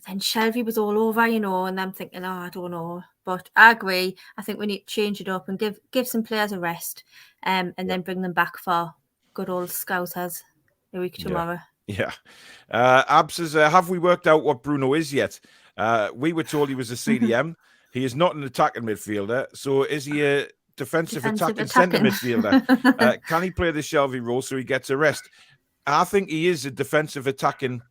then Shelby was all over, and I'm thinking, I don't know. But I agree. I think we need to change it up and give some players a rest, and then bring them back for good old Scousers a week tomorrow. Yeah. Ab says, have we worked out what Bruno is yet? We were told he was a CDM. He is not an attacking midfielder. So is he a defensive attacking centre midfielder? Can he play the Shelby role so he gets a rest? I think he is a defensive attacking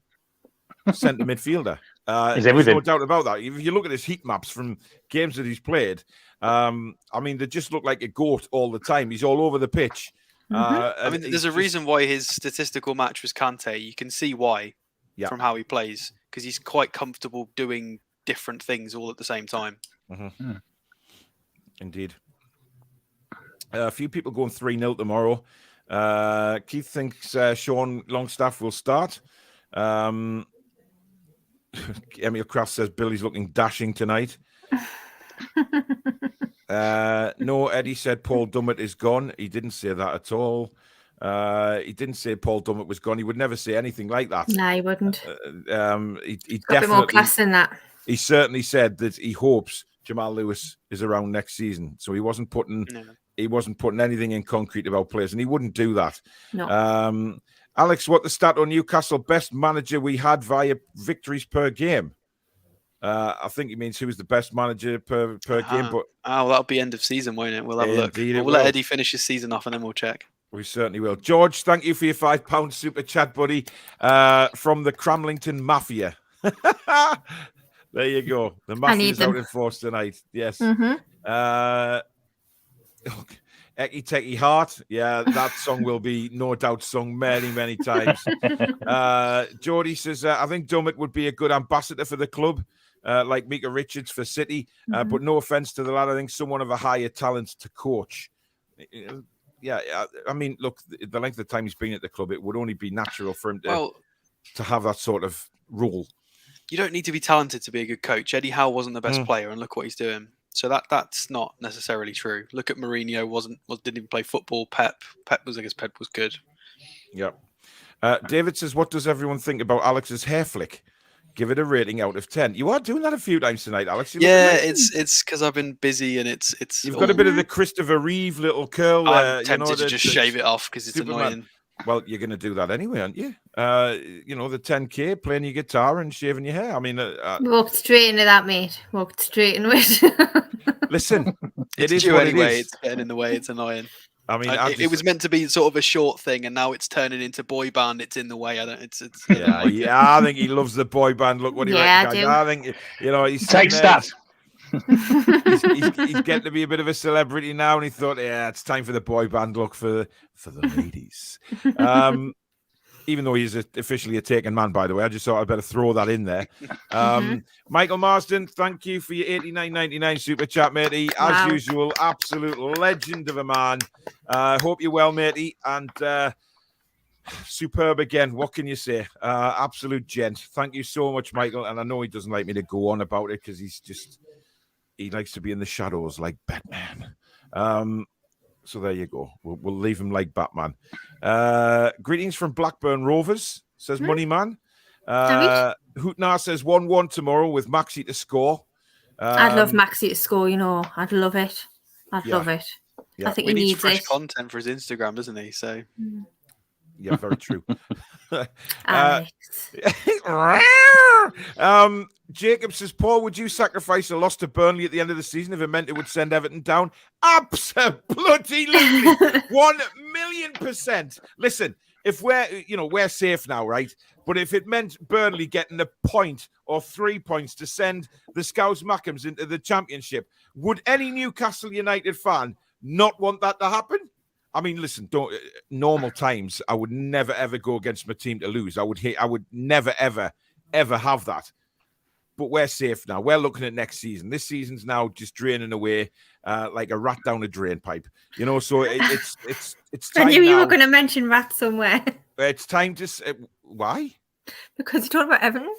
centre midfielder. There's no doubt about that. If you look at his heat maps from games that he's played, they just look like a goat all the time. He's all over the pitch. There's a reason why his statistical match was Kante. You can see why from how he plays, because he's quite comfortable doing different things all at the same time. Indeed. A few people going 3-0 tomorrow. Keith thinks Sean Longstaff will start. Emil Kraft says Billy's looking dashing tonight. No, Eddie said Paul Dummett is gone. He didn't say that at all. He didn't say Paul Dummett was gone. He would never say anything like that. No, he wouldn't. He got a bit more class than that. He certainly said that he hopes Jamal Lewis is around next season. So he wasn't putting he wasn't putting anything in concrete about players, and he wouldn't do that. No. Alex, what the stat on Newcastle? Best manager we had via victories per game. I think he means who was the best manager per game. But that'll be end of season, won't it? We'll have a look. We'll let Eddie finish his season off, and then we'll check. We certainly will. George, thank you for your £5 super chat, buddy, from the Cramlington Mafia. There you go. The Mafia's out in force tonight. Yes. Ecky Techie Heart. Yeah, that song will be no doubt sung many, many times. Geordie says, I think Dummett would be a good ambassador for the club, like Mika Richards for City. But no offence to the lad, I think someone of a higher talent to coach. Yeah, I mean, look, the length of time he's been at the club, it would only be natural for him to have that sort of role. You don't need to be talented to be a good coach. Eddie Howe wasn't the best player, and look what he's doing. So that's not necessarily true. Look at Mourinho, didn't even play football. Pep was good. Yep. David says, what does everyone think about Alex's hair flick? Give it a rating out of 10. You are doing that a few times tonight, Alex. It's because I've been busy and it's. You've got a bit of the Christopher Reeve little curl. I'm tempted to just shave it off because it's annoying. Well, you're going to do that anyway, aren't you? The 10K, playing your guitar and shaving your hair. I mean, walked straight into that, mate. Walked straight into it. Listen, it is what anyway. It's getting in the way. It's annoying. I mean, it was meant to be sort of a short thing, and now it's turning into boy band. It's in the way. I think he loves the boy band. Look what he reckons. I think he's takes that. he's getting to be a bit of a celebrity now, and he thought, it's time for the boy band look for the ladies. Even though he's officially a taken man, by the way, I just thought I'd better throw that in there. Michael Marsden, thank you for your $89.99 super chat, matey. As usual, absolute legend of a man. Hope you're well, matey, and superb again. What can you say? Absolute gent. Thank you so much, Michael. And I know he doesn't like me to go on about it because he likes to be in the shadows like Batman. So there you go. We'll leave him like Batman. Greetings from Blackburn Rovers, says Moneyman. Hootnar says 1-1 tomorrow with Maxi to score. I'd love Maxi to score, I'd love it. I'd love it. Yeah. I think he needs fresh content for his Instagram, doesn't he? So yeah, very true. Jacob says, Paul, would you sacrifice a loss to Burnley at the end of the season if it meant it would send Everton down? Absolutely. 1,000,000%. Listen, if we're safe now, right? But if it meant Burnley getting a point or 3 points to send the Scouse Mackems into the Championship, would any Newcastle United fan not want that to happen? I mean, listen, normal times, I would never, ever go against my team to lose. I would never, ever, ever have that. But we're safe now. We're looking at next season. This season's now just draining away like a rat down a drain pipe. So it's time. I knew you were going to mention rats somewhere. It's time to. Why? Because you talked about Everton.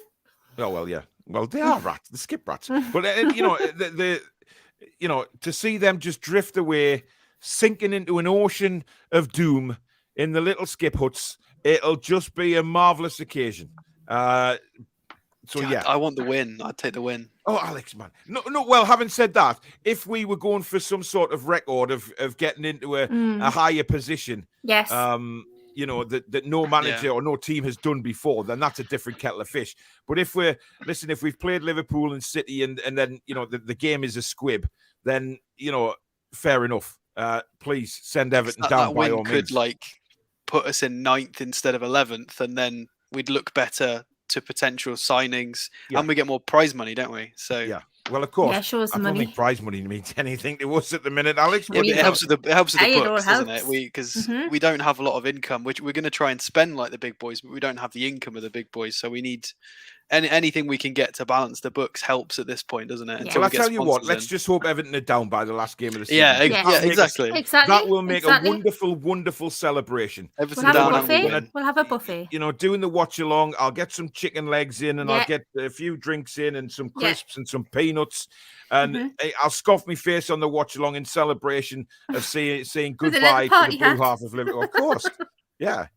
Oh well, yeah. Well, they are rats. The skip rats. But to see them just drift away, sinking into an ocean of doom in the little skip huts, it'll just be a marvelous occasion. So yeah, I want the win. I'd take the win. Oh, Alex, man. No. Well, having said that, if we were going for some sort of record of getting into a higher position, yes, that no manager or no team has done before, then that's a different kettle of fish. But if we've played Liverpool and City, and then the game is a squib, then fair enough. Please send Everton down by all means. Could put us in 9th instead of 11th, and then we'd look better to potential signings, and we get more prize money, don't we? So yeah, well, of course, I don't think prize money means anything to us at the minute, Alex. Yeah, it helps with the books, doesn't it? Because we don't have a lot of income, which we're going to try and spend like the big boys, but we don't have the income of the big boys, so we need anything we can get to balance the books helps at this point, doesn't it? Well, I tell you what, let's just hope Everton are down by the last game of the season. Yeah, exactly. That will make a wonderful, wonderful celebration. We'll have a buffet. Doing the watch along, I'll get some chicken legs in, and I'll get a few drinks in, and some crisps and some peanuts, and I'll scoff my face on the watch along in celebration of saying goodbye to the blue half of Liverpool. Of course, yeah.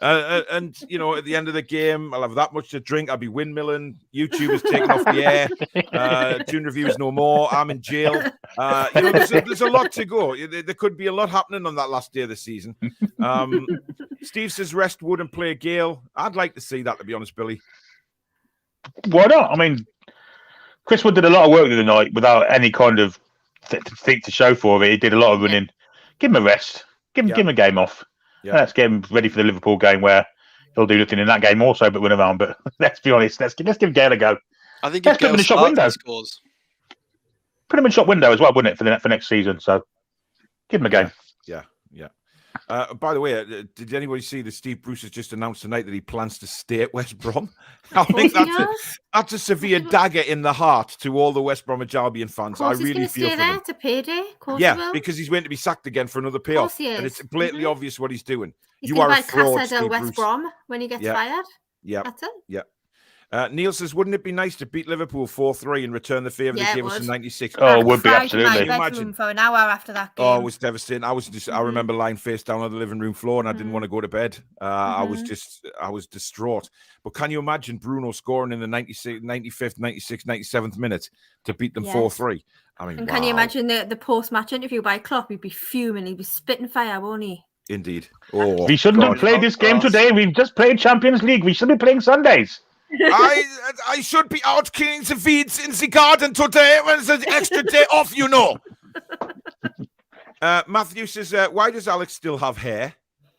And at the end of the game, I'll have that much to drink. I'll be windmilling. YouTube is taken off the air. Toon Reviews no more. I'm in jail. There's a lot to go. There could be a lot happening on that last day of the season. Steve says rest Wood and play Gale. I'd like to see that, to be honest, Billy. Why not? I mean, Chris Wood did a lot of work the other night without any kind of thing to show for it. He did a lot of running. Give him a rest. Give him a game off. Yeah. Let's get him ready for the Liverpool game where he'll do nothing in that game also but run around. But let's be honest, let's give Gale a go. I think let's put him in a shop window. Scores. Put him in shop window as well, wouldn't it, for next season? So give him a game. Yeah. By the way, did anybody see that Steve Bruce has just announced tonight that he plans to stay at West Brom? I think that's a severe dagger in the heart to all the West Bromwich Albion fans. I really feel for them. To payday. Because he's going to be sacked again for another payoff, and it's blatantly obvious what he's doing. He's you are a fraud, Steve West Brom when he gets fired. Yeah, that's it. Yeah. Neil says, wouldn't it be nice to beat Liverpool 4-3 and return the favour they gave us in '96? Oh, it would be, absolutely. Can you imagine? For an hour after that game. Oh, it was devastating. I remember lying face down on the living room floor and I didn't want to go to bed. I was distraught. But can you imagine Bruno scoring in the 95th, 96th, 97th minute to beat them 4-3? I mean, can you imagine the post-match interview by Klopp? He'd be fuming. He'd be spitting fire, won't he? Indeed. We shouldn't have played this game today. We've just played Champions League. We should be playing Sundays. I should be out cleaning the weeds in the garden today when it's an extra day off, Matthew says, why does Alex still have hair?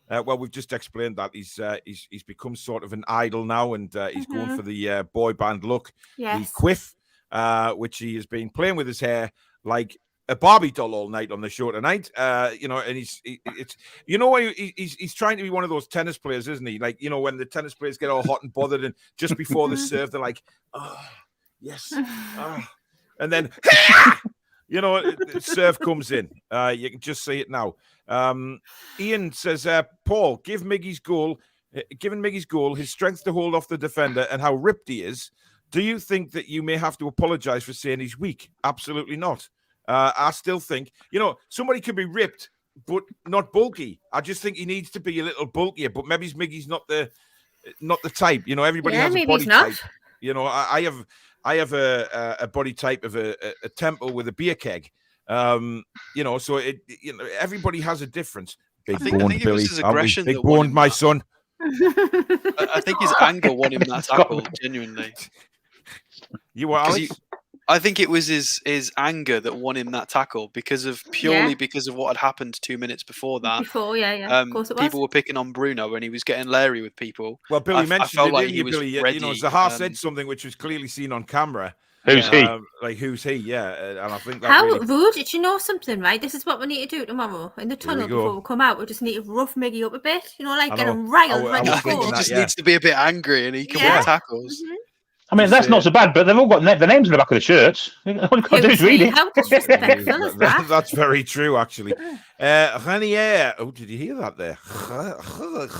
Well, we've just explained that he's become sort of an idol now, and he's going for the boy band look, the quiff, which he has been playing with his hair like a Barbie doll all night on the show tonight, and he's trying to be one of those tennis players, isn't he? Like, when the tennis players get all hot and bothered, and just before the serve, they're like, oh, yes, and then, serve comes in. You can just see it now. Ian says, Paul, given Miggy's goal, his strength to hold off the defender and how ripped he is, do you think that you may have to apologise for saying he's weak? Absolutely not. I still think, somebody could be ripped, but not bulky. I just think he needs to be a little bulkier, but maybe Miggy's not the type. Everybody has a body type. I have a body type of a temple with a beer keg. So everybody has a difference. I think it was his aggression. Big boned, my son. I think his anger won him that tackle, genuinely. You were Alex? I think it was his anger that won him that tackle because of what had happened 2 minutes before that. Of course it was. People were picking on Bruno and he was getting leery with people. Well, Billy mentioned it, didn't you, Billy? Zaha said something which was clearly seen on camera. Who's he? Who's he? Yeah, and I think that how rude. Did you know something? Right, this is what we need to do tomorrow in the tunnel before we come out. We just need to rough Miggy up a bit. Get him riled. I think he just needs to be a bit angry and he can win tackles. Mm-hmm. I mean, that's not so bad, but they've all got their names in the back of the shirts. All you've got to do is read it. How disrespectful is that? That's very true, actually. Renier. Oh, did you hear that there?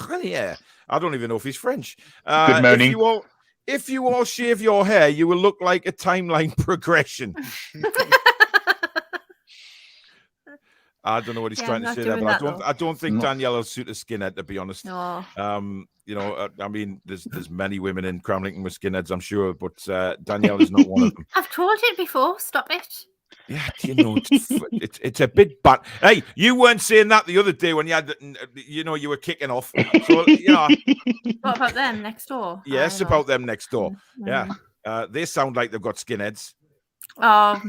Renier. I don't even know if he's French. Good morning. If you all shave your hair, you will look like a timeline progression. I don't know what he's trying to say there, but I don't think Danielle will suit a skinhead, to be honest. No. I mean, there's many women in Cramlington with skinheads, I'm sure, but Danielle is not one of them. I've told it before. Stop it. Yeah, it's a bit bad. Hey, you weren't saying that the other day when you had, you were kicking off. So, What about them next door? Yes, about them next door. Mm-hmm. Yeah, they sound like they've got skinheads. Oh,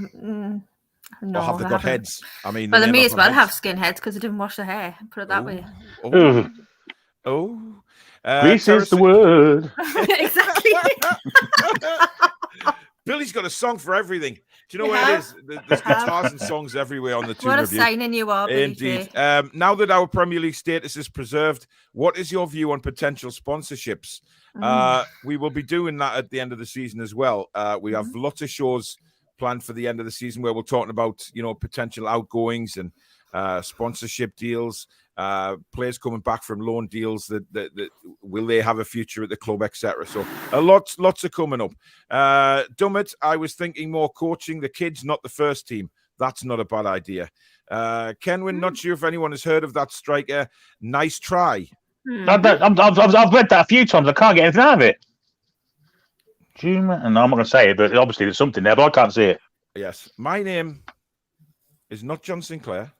no. Or have they got heads? I mean, well, they may as well have skinheads because they didn't wash their hair. Put it that way. This is the word. Exactly. Billy's got a song for everything. Do you know where it is? There's guitars and songs everywhere on the Toon Review. What a signing you are, Billy. Indeed. Now that our Premier League status is preserved, what is your view on potential sponsorships? We will be doing that at the end of the season as well. We have lots of shows planned for the end of the season where we're talking about, potential outgoings and sponsorship deals, players coming back from loan deals that will they have a future at the club, etc. So lots are coming up. Dummett, I was thinking more coaching the kids, not the first team. That's not a bad idea. Kenwin, not sure if anyone has heard of that striker. Nice try. I've read that a few times. I can't get anything out of it. Juma, and I'm not going to say it, but obviously there's something there, but I can't see it. Yes, my name is not John Sinclair,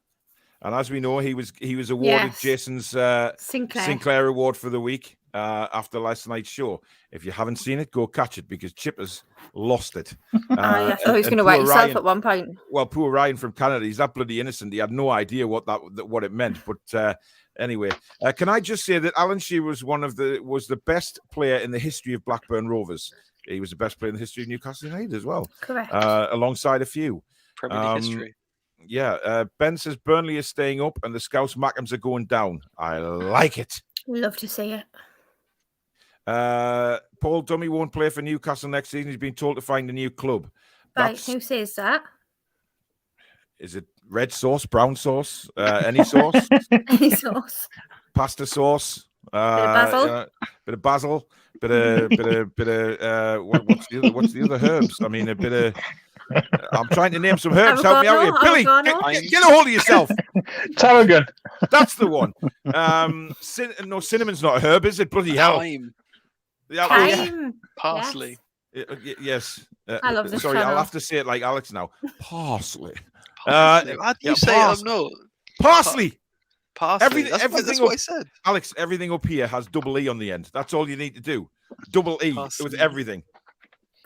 and as we know, he was awarded Jason's Sinclair Award for the week after last night's show. If you haven't seen it, go catch it because Chipper's lost it. I thought he was going to wet himself at one point. Well, poor Ryan from Canada, he's that bloody innocent. He had no idea what it meant. But anyway, can I just say that Alan Shearer was was the best player in the history of Blackburn Rovers. He was the best player in the history of Newcastle United as well. Correct. Alongside a few. Premier League history. Yeah. Ben says Burnley is staying up and the Scouse Mackhams are going down. I like it. Love to see it. Paul Dummy won't play for Newcastle next season. He's been told to find a new club. Right, who says that? Is it red sauce, brown sauce, any sauce? Any sauce. Pasta sauce. Bit of basil. Bit of basil. Bit of what's the other herbs? I mean, a bit of. I'm trying to name some herbs. Help me out here, Billy. Get a hold of yourself. Tarragon. That's the one. No, cinnamon's not a herb, is it? Bloody hell. Thyme. Yeah, Parsley. Yes. I love this. Sorry, channel. I'll have to say it like Alex now. Parsley. How do you say it? No. Parsley. Parsley. That's what I said. Alex, everything up here has double E on the end. That's all you need to do. Double E with everything.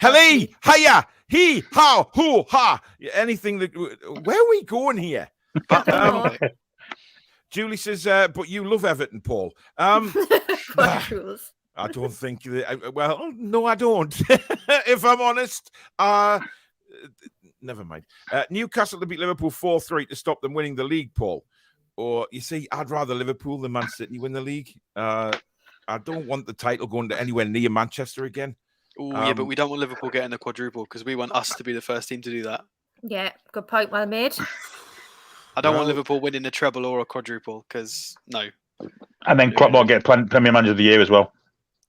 Hello, hiya, he, how, who, ha. Anything that. Where are we going here? Julie says, but you love Everton, Paul. I don't think that. Well, no, I don't. If I'm honest, never mind. Newcastle to beat Liverpool 4-3 to stop them winning the league, Paul. Or you see, I'd rather Liverpool than Man City win the league. I don't want the title going to anywhere near Manchester again. Oh, yeah, but we don't want Liverpool getting the quadruple because we want us to be the first team to do that. Yeah, good point, well made. I don't want Liverpool winning the treble or a quadruple because no. And then Klopp will get Premier Manager of the Year as well.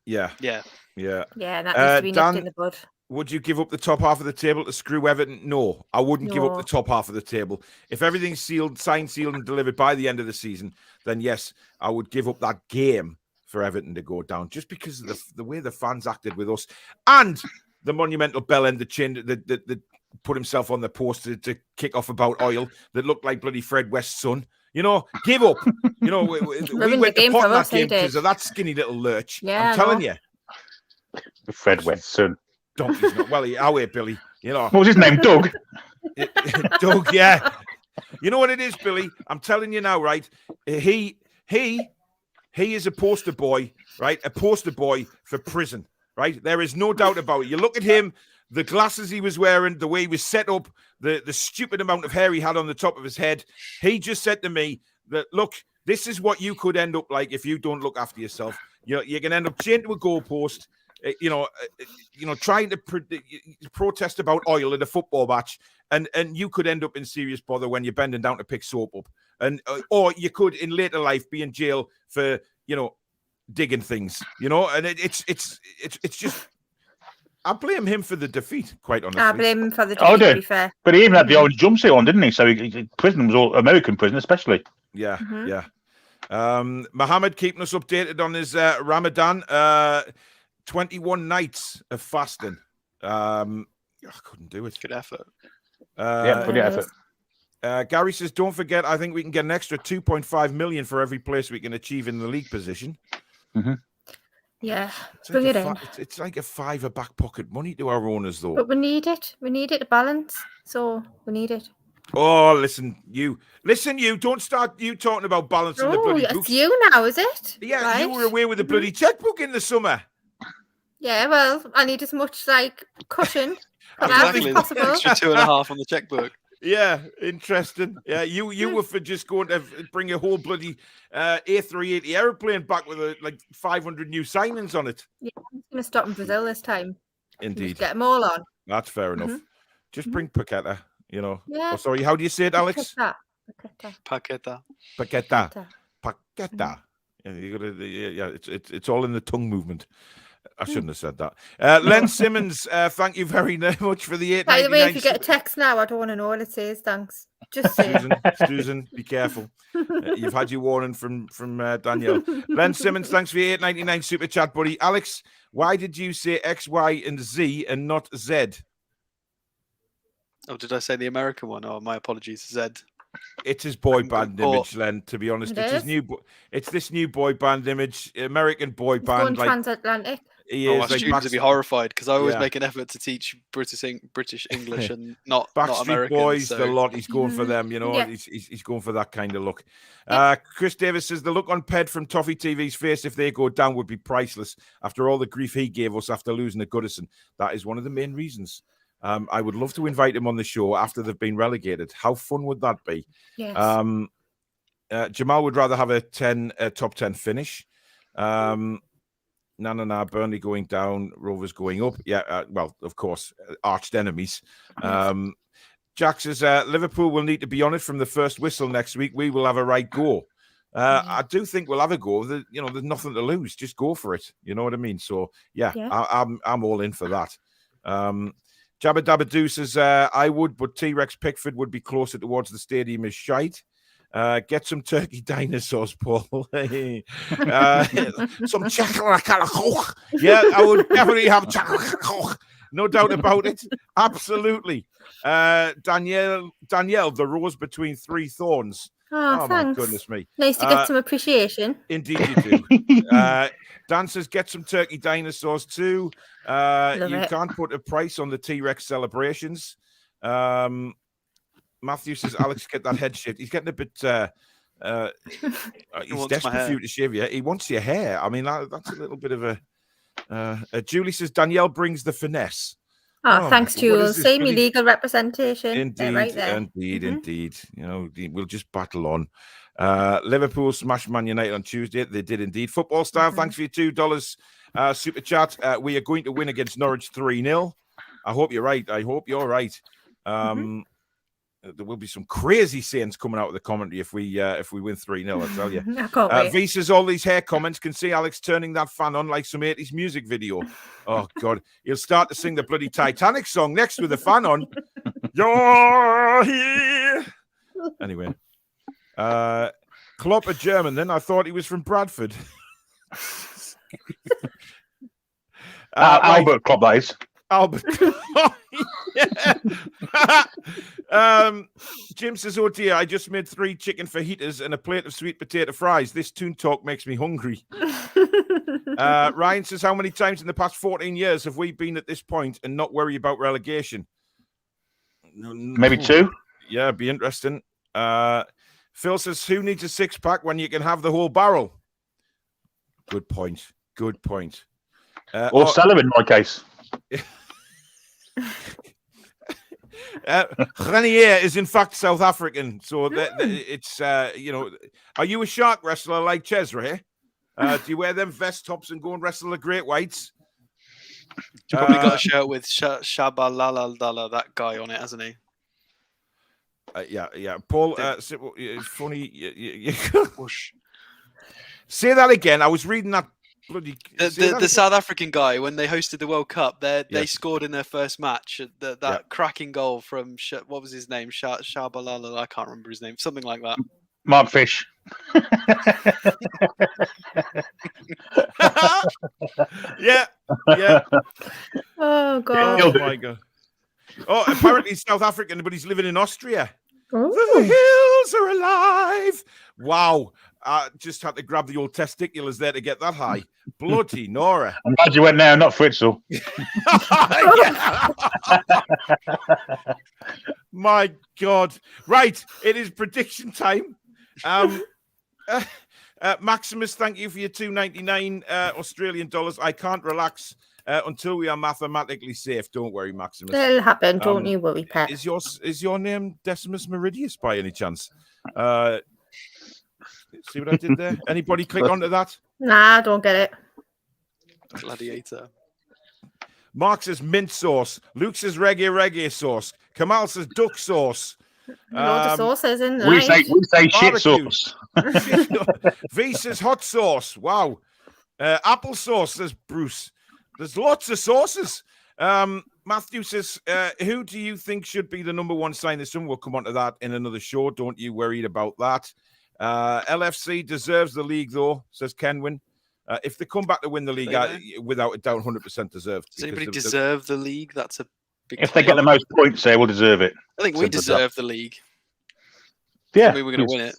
Yeah. Yeah. Yeah, that needs to be nipped in the bud. Would you give up the top half of the table to screw Everton? No, I wouldn't give up the top half of the table. If everything's signed, sealed, and delivered by the end of the season, then yes, I would give up that game for Everton to go down, just because of the way the fans acted with us and the monumental bell-end that put himself on the post to kick off about oil that looked like bloody Fred West's son. You know, give up. You know, we went to pot in that game because of that skinny little lurch. Yeah, I'm telling you. Fred West's son. Donkey's not. Well, how here, Billy? You know. What was his name? Doug? Doug, yeah. You know what it is, Billy? I'm telling you now, right? He is a poster boy, right? A poster boy for prison, right? There is no doubt about it. You look at him, the glasses he was wearing, the way he was set up, the stupid amount of hair he had on the top of his head. He just said to me that, look, this is what you could end up like if you don't look after yourself. You can end up chained to a goalpost, trying to protest about oil in a football match, and you could end up in serious bother when you're bending down to pick soap up, and or you could in later life be in jail for digging things, and it's just. I blame him for the defeat, quite honestly. I blame him for the defeat, to be fair. But he even had the orange jumpsuit on, didn't he? So prison was all American prison, especially. Yeah, yeah. Mohammed keeping us updated on his Ramadan. 21 nights of fasting. I couldn't do it. Good effort. Good effort. Gary says, don't forget, I think we can get an extra 2.5 million for every place we can achieve in the league position. Mm-hmm. Yeah, bring it in. It's like a $5 back pocket money to our owners, though. But we need it. We need it to balance. So we need it. Oh, listen, you. Don't start you talking about balancing the bloody books. It's you now, is it? Yeah, right? You were away with the bloody checkbook in the summer. Yeah, well, I need as much cushion exactly. as possible. Extra 2.5 on the checkbook. Yeah, interesting. Yeah, you were for just going to bring a whole bloody A380 aeroplane back with 500 new signings on it. Yeah, I'm going to stop in Brazil this time. Indeed. Just get them all on. That's fair enough. Mm-hmm. Just bring Paqueta, Yeah. Oh, sorry, how do you say it, Alex? Paqueta. Yeah, you gotta. Yeah, it's all in the tongue movement. I shouldn't have said that. Len Simmons, thank you very much for the $8.99. By the way, if you get a text now, I don't want to know what it says. Thanks. Just saying. Susan, be careful. You've had your warning from Danielle. Len Simmons, thanks for your $8.99 super chat, buddy. Alex, why did you say X, Y, and Z and not Z? Oh, did I say the American one? Oh, my apologies, Z. It's his boy band image, Len. To be honest, it's his new. It's this new boy band image, American boy band, like transatlantic. He my is like students would be horrified because I always make an effort to teach British English and not American. Boys, so. the lot. He's going for them, you know. Yeah. He's going for that kind of look. Yeah. Chris Davis says the look on Ped from Toffee TV's face if they go down would be priceless. After all the grief he gave us after losing to Goodison, that is one of the main reasons. I would love to invite him on the show after they've been relegated. How fun would that be? Yes. Jamal would rather have a top 10 finish. Burnley going down, Rovers going up. Yeah, well, of course, arched enemies. Jack says Liverpool will need to be on it from the first whistle next week. We will have a right go. I do think we'll have a go. There's nothing to lose. Just go for it. You know what I mean? So yeah. I'm all in for that. Jabba Dabba Doo says I would, but T-Rex Pickford would be closer towards the stadium as shite. Get some turkey dinosaurs, Paul. Some chocolate. Yeah, I would definitely have chocolate. No doubt about it. Absolutely. Danielle, the rose between three thorns. Oh, thanks. My goodness me. Nice to get some appreciation. Indeed you do. Dan says get some turkey dinosaurs too. Can't put a price on the T-Rex celebrations. Matthew says, Alex, get that head shaved. He's getting a bit... he's desperate for you to shave your hair. He wants your hair. I mean, that's a little bit of a... Julie says, Danielle brings the finesse. Oh, thanks, Jules. Same legal representation. Indeed, right there. Indeed. We'll just battle on. Liverpool smashed Man United on Tuesday. They did indeed. Football style, thanks for your $2 super chat. We are going to win against Norwich 3-0. I hope you're right. There will be some crazy sayings coming out of the commentary if we win 3-0, I tell you. V says all these hair comments can see Alex turning that fan on like some 80s music video. Oh, God. He'll start to sing the bloody Titanic song next with the fan on. You're here. Anyway. Klopp a German then. I thought he was from Bradford. Albert Klopp, that is. Albert. Jim says, oh dear, I just made 3 chicken fajitas and a plate of sweet potato fries. This Toon talk makes me hungry. Ryan says, how many times in the past 14 years have we been at this point and not worry about relegation? Maybe 2. Yeah, it'd be interesting. Phil says, who needs a 6-pack when you can have the whole barrel? Good point. Or sell them in my case. Renier is in fact South African, so it's are you a shark wrestler like Cesare? Do you wear them vest tops and go and wrestle the Great Whites? You probably got a shirt with Shabalala, that guy on it, hasn't he? Yeah. Paul, it's funny. Say that again. I was reading that. The South African guy, when they hosted the World Cup, they scored in their first match. That cracking goal from what was his name? Shabalala. I can't remember his name. Something like that. Mark Fish. Yeah. Oh God. Oh my God. Oh, apparently he's South African, but he's living in Austria. Oh. The hills are alive. Wow. I just had to grab the old testiculars there to get that high. Bloody Nora. I'm glad you went now, not Fritzl. My God. Right. It is prediction time. Maximus, thank you for your $2.99 Australian dollars. I can't relax until we are mathematically safe. Don't worry, Maximus. It'll happen. Don't you worry, Pat. Is your name Decimus Meridius by any chance? See what I did there? Anybody click onto that? Nah, don't get it. Gladiator. Mark says mint sauce. Luke says reggae sauce. Kamal says duck sauce. Loads of sauces in there. We say shit sauce. V says hot sauce. Wow. Apple sauce, says Bruce. There's lots of sauces. Matthew says, who do you think should be the number one sign this summer? We'll come on to that in another show. Don't you worry about that. LFC deserves the league, though, says Kenwin. If they come back to win the league, without a doubt, 100% deserved. Does anybody deserve the league? That's a big If they get the most points, they will deserve it. I think we deserve the league. Yeah. We were going to win it.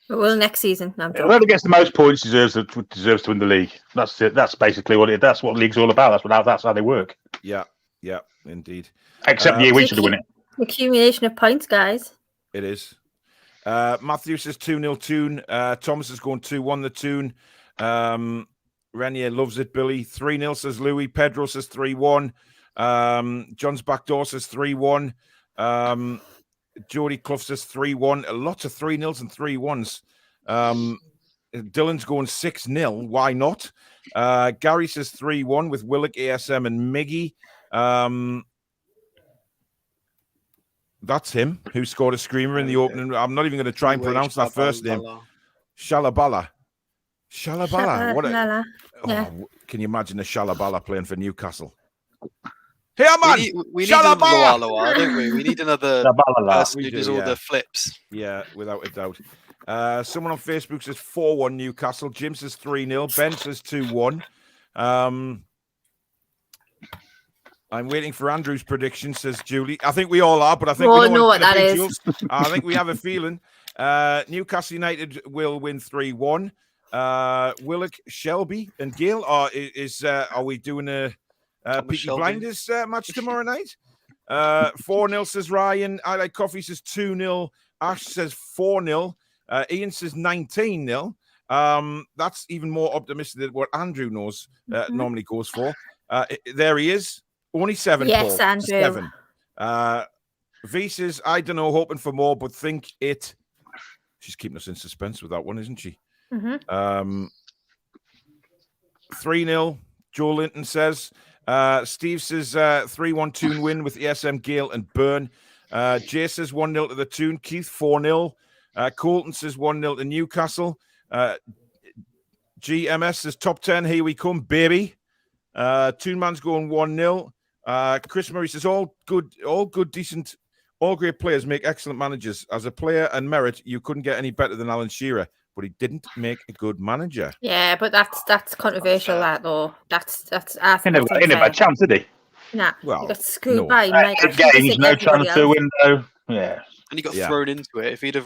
But we'll next season. Whoever gets the most points deserves to win the league. That's it. That's basically what it. That's what the league's all about. That's how they work. Yeah, indeed. Except the year we should win it. Accumulation of points, guys. It is. Matthew says 2-0 Toon. Thomas is going 2-1 the Toon. Renier loves it, Billy. 3-0 says Louis. Pedro says 3-1. John's Backdoor says 3-1. Jody Clough says 3-1. Lots of 3-0s and 3-1s. Dylan's going 6-0. Why not? Gary says 3-1 with Willock, ASM, and Miggy. That's him who scored a screamer in the opening. I'm not even going to try and pronounce that first name. Shalabala. What a, can you imagine a Shalabala playing for Newcastle? Here, man! We need another Loa, don't we? We need another person who does all the flips. Yeah, without a doubt. Someone on Facebook says 4-1 Newcastle. Jim says 3-0. Ben says 2-1. I'm waiting for Andrew's prediction, says Julie. I think we all are, but I think we don't know what that is. I think we have a feeling. Newcastle United will win 3-1. Willock, Shelby, and Gail. Are we doing a Peaky Blinders match tomorrow night? 4-0 says Ryan. I Like Coffee says 2-0. Ash says 4-0. Ian says 19-0. That's even more optimistic than what Andrew knows normally goes for. There he is. Only 7. Yes, Paul. Andrew. 7. V says, I don't know, hoping for more, but think it. She's keeping us in suspense with that one, isn't she? 3-0. Joe Linton says. Steve says 3-1 Toon win with ESM, Gale, and Byrne. Jay says 1-0 to the Toon. Keith 4-0. Colton says 1-0 to Newcastle. GMS says top 10. Here we come, baby. Toon Man's going 1-0. Chris Murray says all good, decent, all great players make excellent managers. As a player and merit, you couldn't get any better than Alan Shearer, but he didn't make a good manager. Yeah, but that's controversial. That though, that's. He never had a chance, did he? Nah, well, he got screwed by. Games, no transfer window. Yeah, and he got thrown into it. If he'd have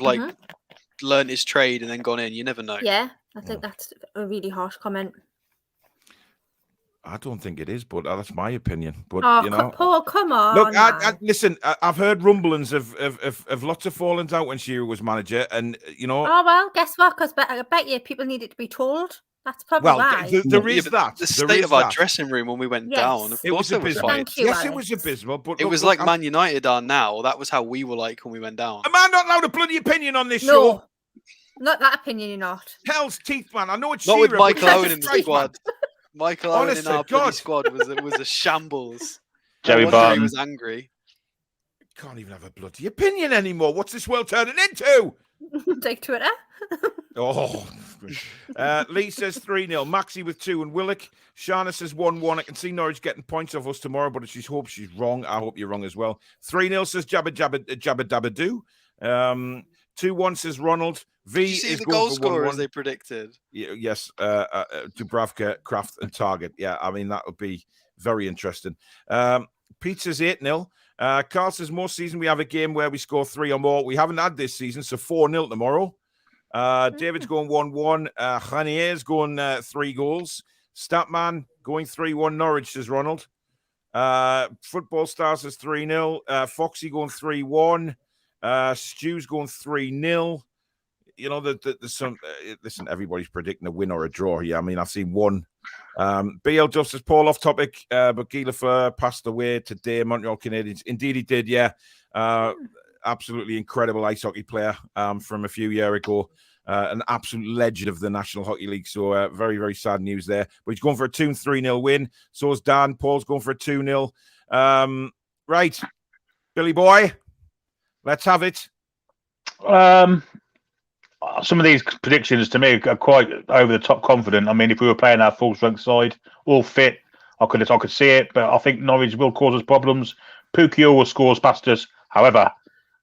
learned his trade and then gone in, you never know. Yeah, I think that's a really harsh comment. I don't think it is, but that's my opinion. But Paul, come on. Look, listen. I've heard rumblings of lots of fallings out when Shearer was manager, and Oh well, guess what? Because I bet you people needed to be told. That's probably why. There is that. The state of our dressing room when we went down. Of course, it was abysmal. Yes, it was abysmal. But it was like Man United are now. That was how we were like when we went down. Am I not allowed a bloody opinion on this show? Not that opinion. You're not. Hell's teeth, man. I know it's not Shearer, with Michael Owen in the squad. Michael Owen in our bloody squad was a shambles. Joey Barton was angry. Can't even have a bloody opinion anymore. What's this world turning into? Take Twitter. Lee says 3-0. Maxi with 2 and Willock. Shana says 1-1. I can see Norwich getting points off us tomorrow, but she hopes she's wrong. I hope you're wrong as well. 3-0 says Jabba Dabba Doo. 2-1 says Ronald. V Did you see is the going goal for scorer 1-1. as they predicted? Yes, Dubravka, Kraft, and Target. Yeah, I mean, that would be very interesting. Pete says 8-0. Carl says most season we have a game where we score 3 or more. We haven't had this season, so 4-0 tomorrow. David's going 1-1. Ranier's going 3 goals. Statman going 3-1. Norwich, says Ronald. Football Stars says 3-0. Foxy going 3-1. Stu's going 3-0. There's some. Listen, everybody's predicting a win or a draw here. I mean, I've seen one. BL Duff says Paul off topic, but Guy Lafleur passed away today. Montreal Canadiens. Indeed, he did. Yeah, absolutely incredible ice hockey player from a few years ago. An absolute legend of the National Hockey League. So very, very sad news there. But he's going for a Toon 3-0 win. So is Dan. Paul's going for a 2-0. Right, Billy boy, let's have it. Some of these predictions to me are quite over the top confident. I mean, if we were playing our full strength side, all fit, I could see it, but I think Norwich will cause us problems. Pukio will score past us. However,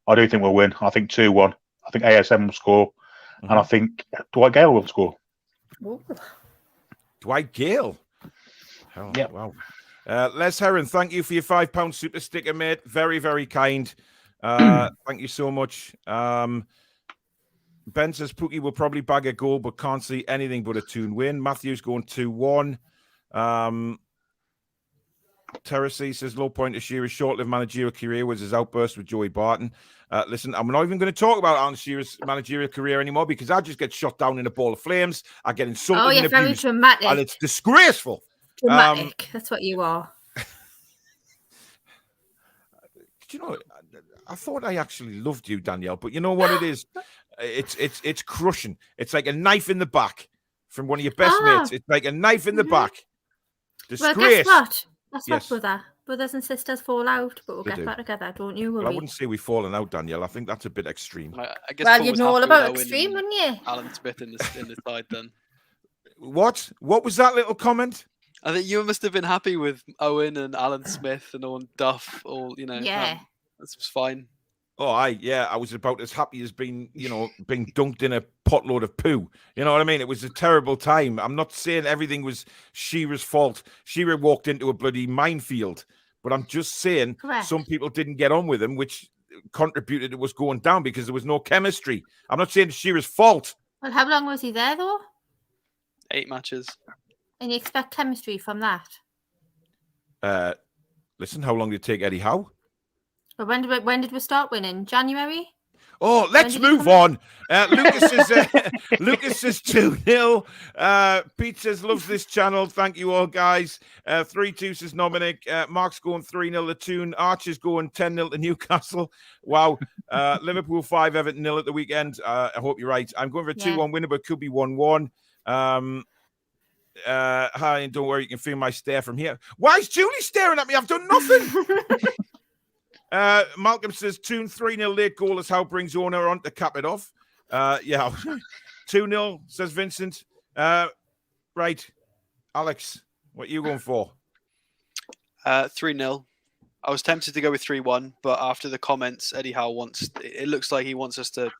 I do think we'll win. I think 2-1. I think ASM will score, and I think Dwight Gale will score. Ooh. Dwight Gale. Oh, yeah. Wow. Les Heron, thank you for your £5 super sticker, mate. Very, very kind. Thank you so much. Ben says Pookie will probably bag a goal, but can't see anything but a Toon win. Matthew's going 2-1. Terrace says low point of Shearer's short-lived managerial career was his outburst with Joey Barton. Listen, I'm not even going to talk about Alan Shearer's managerial career anymore because I just get shot down in a ball of flames. I get insulted and very abused, dramatic. and it's disgraceful. Dramatic. That's what you are. You know, I thought I actually loved you, Danielle, but you know what it is? It's crushing. It's like a knife in the back from one of your best mates. It's like a knife in the back. Disgrace. Well, guess what? That's Yes. what brothers and sisters fall out, but we'll They get do. back together. Don't you worry. Well, I wouldn't say we've fallen out, Danielle. I think that's a bit extreme. I guess Well, Paul you'd was know all happy about with Owen extreme, and wouldn't you? Alan Smith in the side then. What was that little comment? I think you must have been happy with Owen and Alan Smith and Owen Duff. All Yeah. That's fine. Oh, I was about as happy as being dunked in a potload of poo. You know what I mean? It was a terrible time. I'm not saying everything was Shearer's fault. Shearer walked into a bloody minefield. But I'm just saying some people didn't get on with him, which contributed to us going down because there was no chemistry. I'm not saying it's Shearer's fault. Well, how long was he there, though? 8 matches. And you expect chemistry from that? Listen, how long did it take Eddie Howe? But when did we start winning? January? Oh, let's move on. Lucas says 2-0. Pete says loves this channel. Thank you all, guys. 3-2 says Dominic. Mark's going 3-0 to Toon. Archer's going 10-0 to Newcastle. Wow. Liverpool 5, Everton 0 at the weekend. I hope you're right. I'm going for a 2-1 winner, but could be 1-1. Hi, and don't worry, you can feel my stare from here. Why is Julie staring at me? I've done nothing. Malcolm says Toon 3-0 late goal as Howe brings owner on to cap it off. 2-0 says Vincent. Right, Alex, what are you going for? 3-0. I was tempted to go with 3-1, but after the comments, Eddie Howe it looks like he wants us to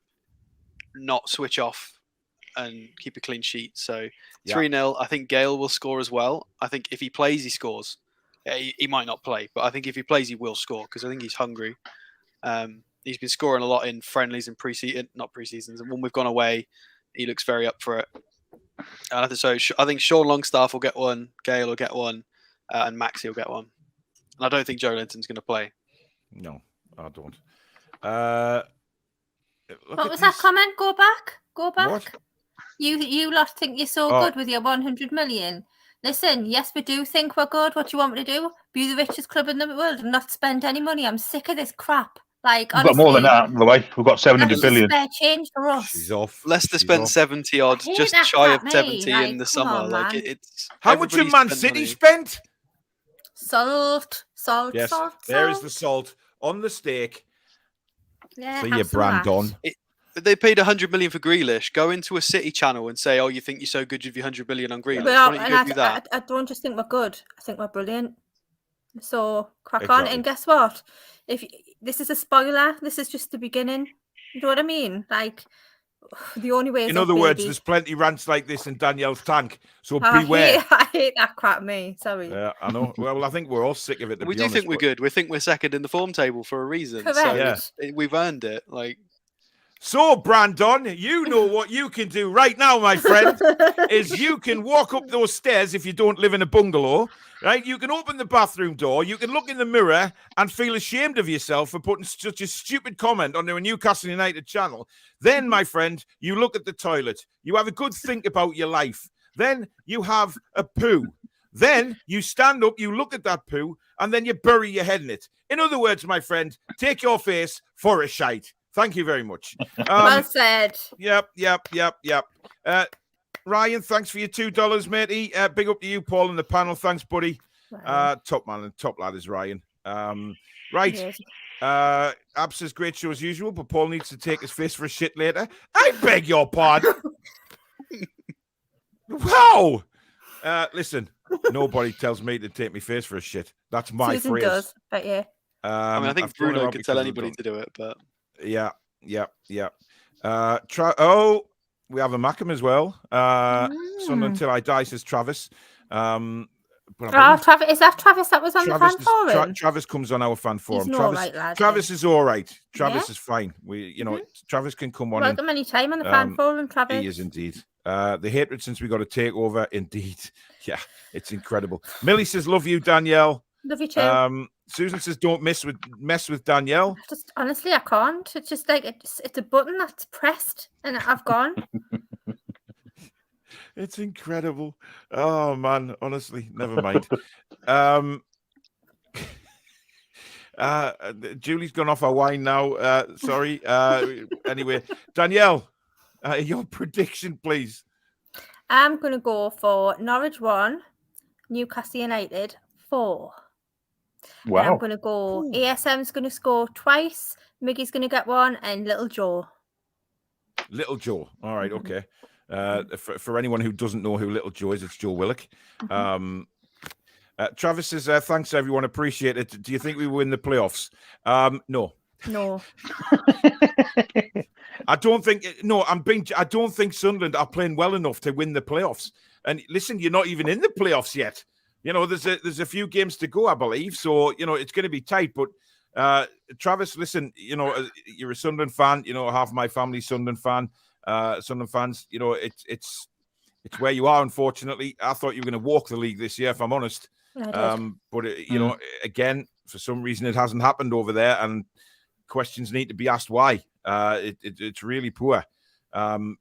not switch off and keep a clean sheet. So 3-0. I think Gale will score as well. I think if he plays, he scores. He might not play, but I think if he plays, he will score because I think he's hungry. He's been scoring a lot in friendlies and not pre-seasons. And when we've gone away, he looks very up for it. So I think Sean Longstaff will get one, Gale will get one, and Maxi will get one. And I don't think Joe Linton's going to play. No, I don't. What was that comment? Go back. What? You lot think you're so good with your 100 million. Listen, yes, we do think we're good. What do you want me to do? Be the richest club in the world and not spend any money? I'm sick of this crap. Like, we've got more than that, by the way. We've got 700 billion. Spare change for us. She's off. Leicester spend 70 odd, just shy of 70 in the summer. It's how much have Man City spent? Salt. Yes, salt. There is the salt on the steak. Yeah, so you brand on. They paid 100 million for Grealish. Go into a City channel and say, "Oh, you think you're so good, you've 100 million on Grealish." Why don't you go do that? I don't just think we're good. I think we're brilliant. So crack on, and guess what? If this is a spoiler, this is just the beginning. You know what I mean? Like the only way. In other words, there's plenty rants like this in Danielle's tank. So beware. I hate that crap, me. Sorry. Yeah, I know. Well, I think we're all sick of it. We do think we're good. We think we're second in the form table for a reason. Correct. So we've earned it. Like. So, Brandon, you know what you can do right now, my friend, is you can walk up those stairs if you don't live in a bungalow, right? You can open the bathroom door, you can look in the mirror and feel ashamed of yourself for putting such a stupid comment on the Newcastle United channel. Then, my friend, you look at the toilet. You have a good think about your life. Then you have a poo. Then you stand up, you look at that poo, and then you bury your head in it. In other words, my friend, take your face for a shite. Thank you very much. Well said. Yep. Ryan, thanks for your $2, matey. Big up to you, Paul, and the panel. Thanks, buddy. Top man and top lad is Ryan. Right. Ab says great show as usual, but Paul needs to take his face for a shit later. I beg your pardon. Wow. Listen, Nobody tells me to take my face for a shit. That's my Susan phrase. does, but yeah. I mean, I think I've thrown him Bruno out could tell because I've anybody done- to do it, but Yeah. We have a Mackham as well. Son until I die, says Travis. But I believe Travis, is that Travis that was on the fan forum? Travis comes on our fan forum. He's an Travis, alright lad, Travis then. is all right. Travis Yeah? is fine. Travis can come on. Welcome anytime on the fan forum, Travis. He is indeed. The hatred since we got a takeover, indeed. Yeah, it's incredible. Millie says, "Love you, Danielle." Love you too. Susan says, "Don't mess with Danielle." Just honestly, I can't. It's just like it's a button that's pressed, and I've gone. It's incredible. Oh man, honestly, never mind. Julie's gone off her wine now. Sorry. Anyway, Danielle, your prediction, please. I'm going to go for Norwich 1, Newcastle United 4. Wow. And I'm going to go ASM's going to score twice, Miggy's going to get one, and Little Joe. Little Joe. All right, okay. For anyone who doesn't know who Little Joe is, it's Joe Willock. Travis says, "Thanks everyone, appreciate it. Do you think we win the playoffs?" No. I don't think. No, I don't think Sunderland are playing well enough to win the playoffs. And listen, you're not even in the playoffs yet. There's a few games to go, I believe. So it's going to be tight. But Travis, listen, you're a Sunderland fan. Half my family's Sunderland fan. Sunderland fans, it's where you are. Unfortunately, I thought you were going to walk the league this year, if I'm honest. But again, for some reason, it hasn't happened over there, and questions need to be asked why. It's really poor. And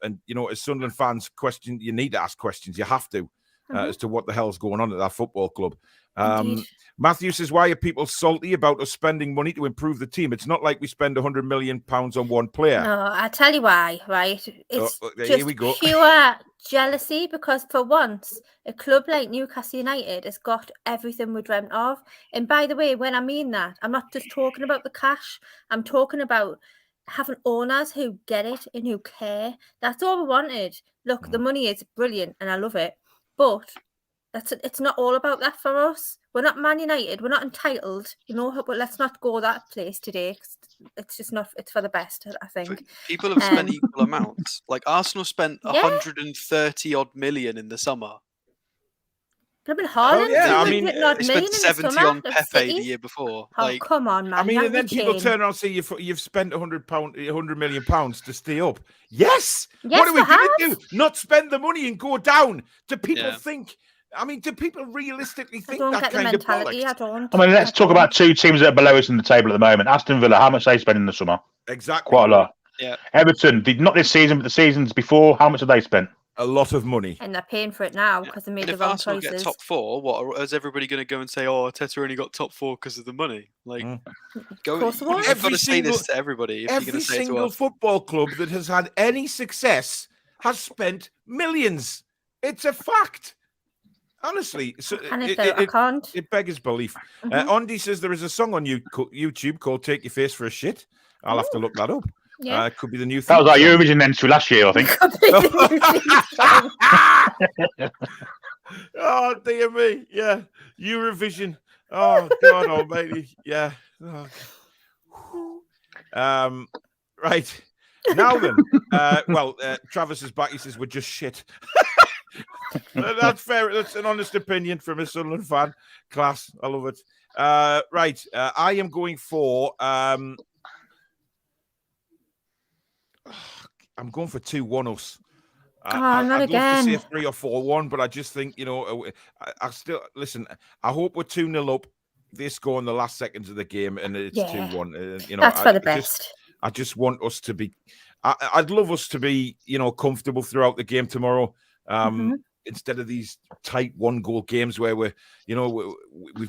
as Sunderland fans, you need to ask questions. You have to as to what the hell's going on at that football club. Matthew says, "Why are people salty about us spending money to improve the team? It's not like we spend £100 million on one player." No, I'll tell you why, right? It's here we go. Pure jealousy, because for once, a club like Newcastle United has got everything we dreamt of. And by the way, when I mean that, I'm not just talking about the cash. I'm talking about having owners who get it and who care. That's all we wanted. Look, the money is brilliant and I love it. But it's not all about that for us. We're not Man United. We're not entitled, but let's not go that place today. It's just not. It's for the best, I think. People have spent equal amounts. Like Arsenal spent 130 odd million in the summer. But Haaland, they spent 70 on Pepe the year before. Come on, man! And then people turn around and say you've spent £100 million to stay up. Yes. What are we going to do? Not spend the money and go down? Do people think? I mean, do people realistically think that kind of bollocks? I mean, let's talk about two teams that are below us in the table at the moment. Aston Villa, how much they spend in the summer? Exactly. Quite a lot. Yeah. Everton, not this season, but the seasons before, how much have they spent? A lot of money. And they're paying for it now because they made the wrong choices. If Arsenal get top four, is everybody going to go and say, "Oh, Arteta only got top four because of the money"? You've got to say this to everybody. Every single football club that has had any success has spent millions. It's a fact. Honestly, it beggars belief. Ondi says there is a song on YouTube called "Take Your Face for a Shit." I'll have to look that up. Yeah. It could be the new thing. That was like Eurovision entry last year, I think. Oh, dear me. Yeah. Eurovision. Oh, God almighty. Yeah. Oh. Right. Now then. Travis is back. He says, "We're just shit." That's fair. That's an honest opinion from a Sunderland fan. Class. I love it. Right. I am going for... I'm going for 2-1 us. I'd love to say 3 or 4-1, but I just think, I still... Listen, I hope we're 2-0 up. They score in the last seconds of the game, and it's 2-1. That's for the best. I just want us to be... I'd love us to be, comfortable throughout the game tomorrow. Instead of these tight 1-goal games where we've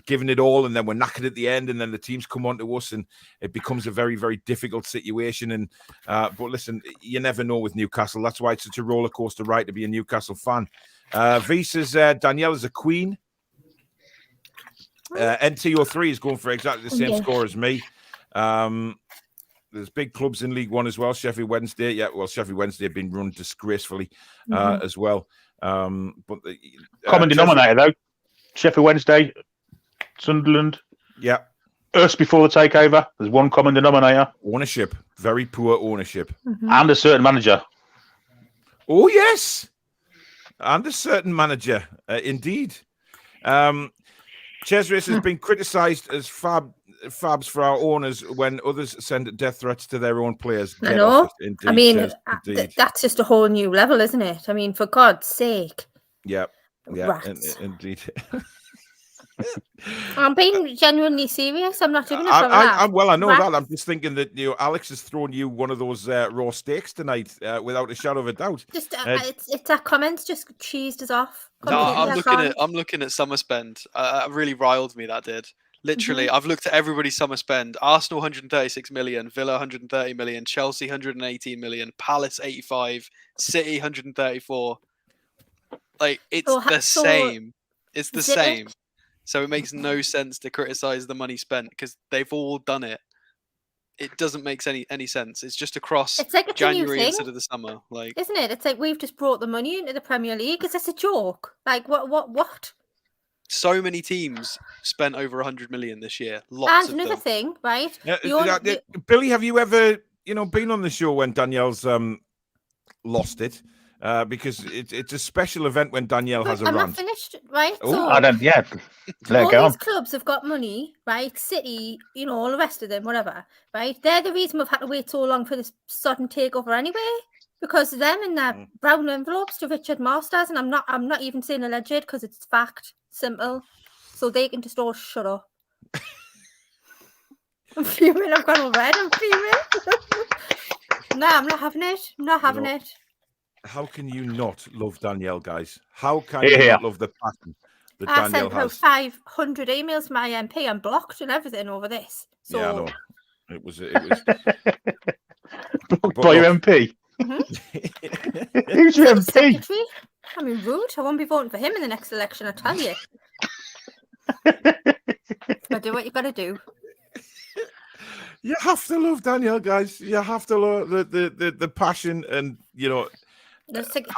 given it all and then we're knackered at the end and then the teams come on to us and it becomes a very, very difficult situation. And but listen, you never know with Newcastle. That's why it's such a roller coaster ride to be a Newcastle fan. V says Danielle is a queen. NTO3 is going for exactly the same score as me. There's big clubs in League One as well. Sheffield Wednesday. Yeah, well, Sheffield Wednesday have been run disgracefully as well. But common denominator, though. Sheffield Wednesday, Sunderland. Yeah. Us before the takeover. There's one common denominator. Ownership. Very poor ownership. And a certain manager. Oh, yes. And a certain manager, indeed. Chesris has been criticised as fabs for our owners when others send death threats to their own players. I know. Indeed, I mean, Ches, that's just a whole new level, isn't it? I mean, for God's sake. Yeah. Rats. Indeed. I'm being genuinely serious. I'm not doing it for a laugh. Well, I know Rats. that. I'm just thinking that Alex has thrown you one of those raw steaks tonight, without a shadow of a doubt. Just it's that comments just cheesed us off. No, I'm looking at summer spend. It really riled me. That did. Literally, I've looked at everybody's summer spend. Arsenal 136 million, Villa 130 million, Chelsea 118 million, Palace 85, City 134. Like it's the same. It's the same. So it makes no sense to criticize the money spent because they've all done it. It doesn't make any sense. It's just across January instead of the summer, like, isn't it? It's like we've just brought the money into the Premier League. Is this a joke? Like what? So many teams spent over 100 million this year. Lots and another thing, right? Billy, have you ever been on the show when Danielle's lost it? Because it's a special event when Danielle has a rant. I'm not finished, right? Oh, so, I don't. Yeah, all these clubs have got money, right? City, all the rest of them, whatever, right? They're the reason we've had to wait so long for this sudden takeover anyway. Because them in their brown envelopes to Richard Masters, and I'm not even saying alleged because it's fact, simple, so they can just all shut up. I'm fuming. I've gone all red. I'm fuming. No, I'm not having it. I'm not having it. How can you not love Danielle, guys? How can you not love the passion that Danielle has? I sent about 500 emails to my MP and blocked and everything over this. So... Yeah, I know. It was by your MP. Who's your MP? Secretary? I mean, rude. I won't be voting for him in the next election, I tell you. I do what you got to do. You have to love Danielle, guys. You have to love the passion and,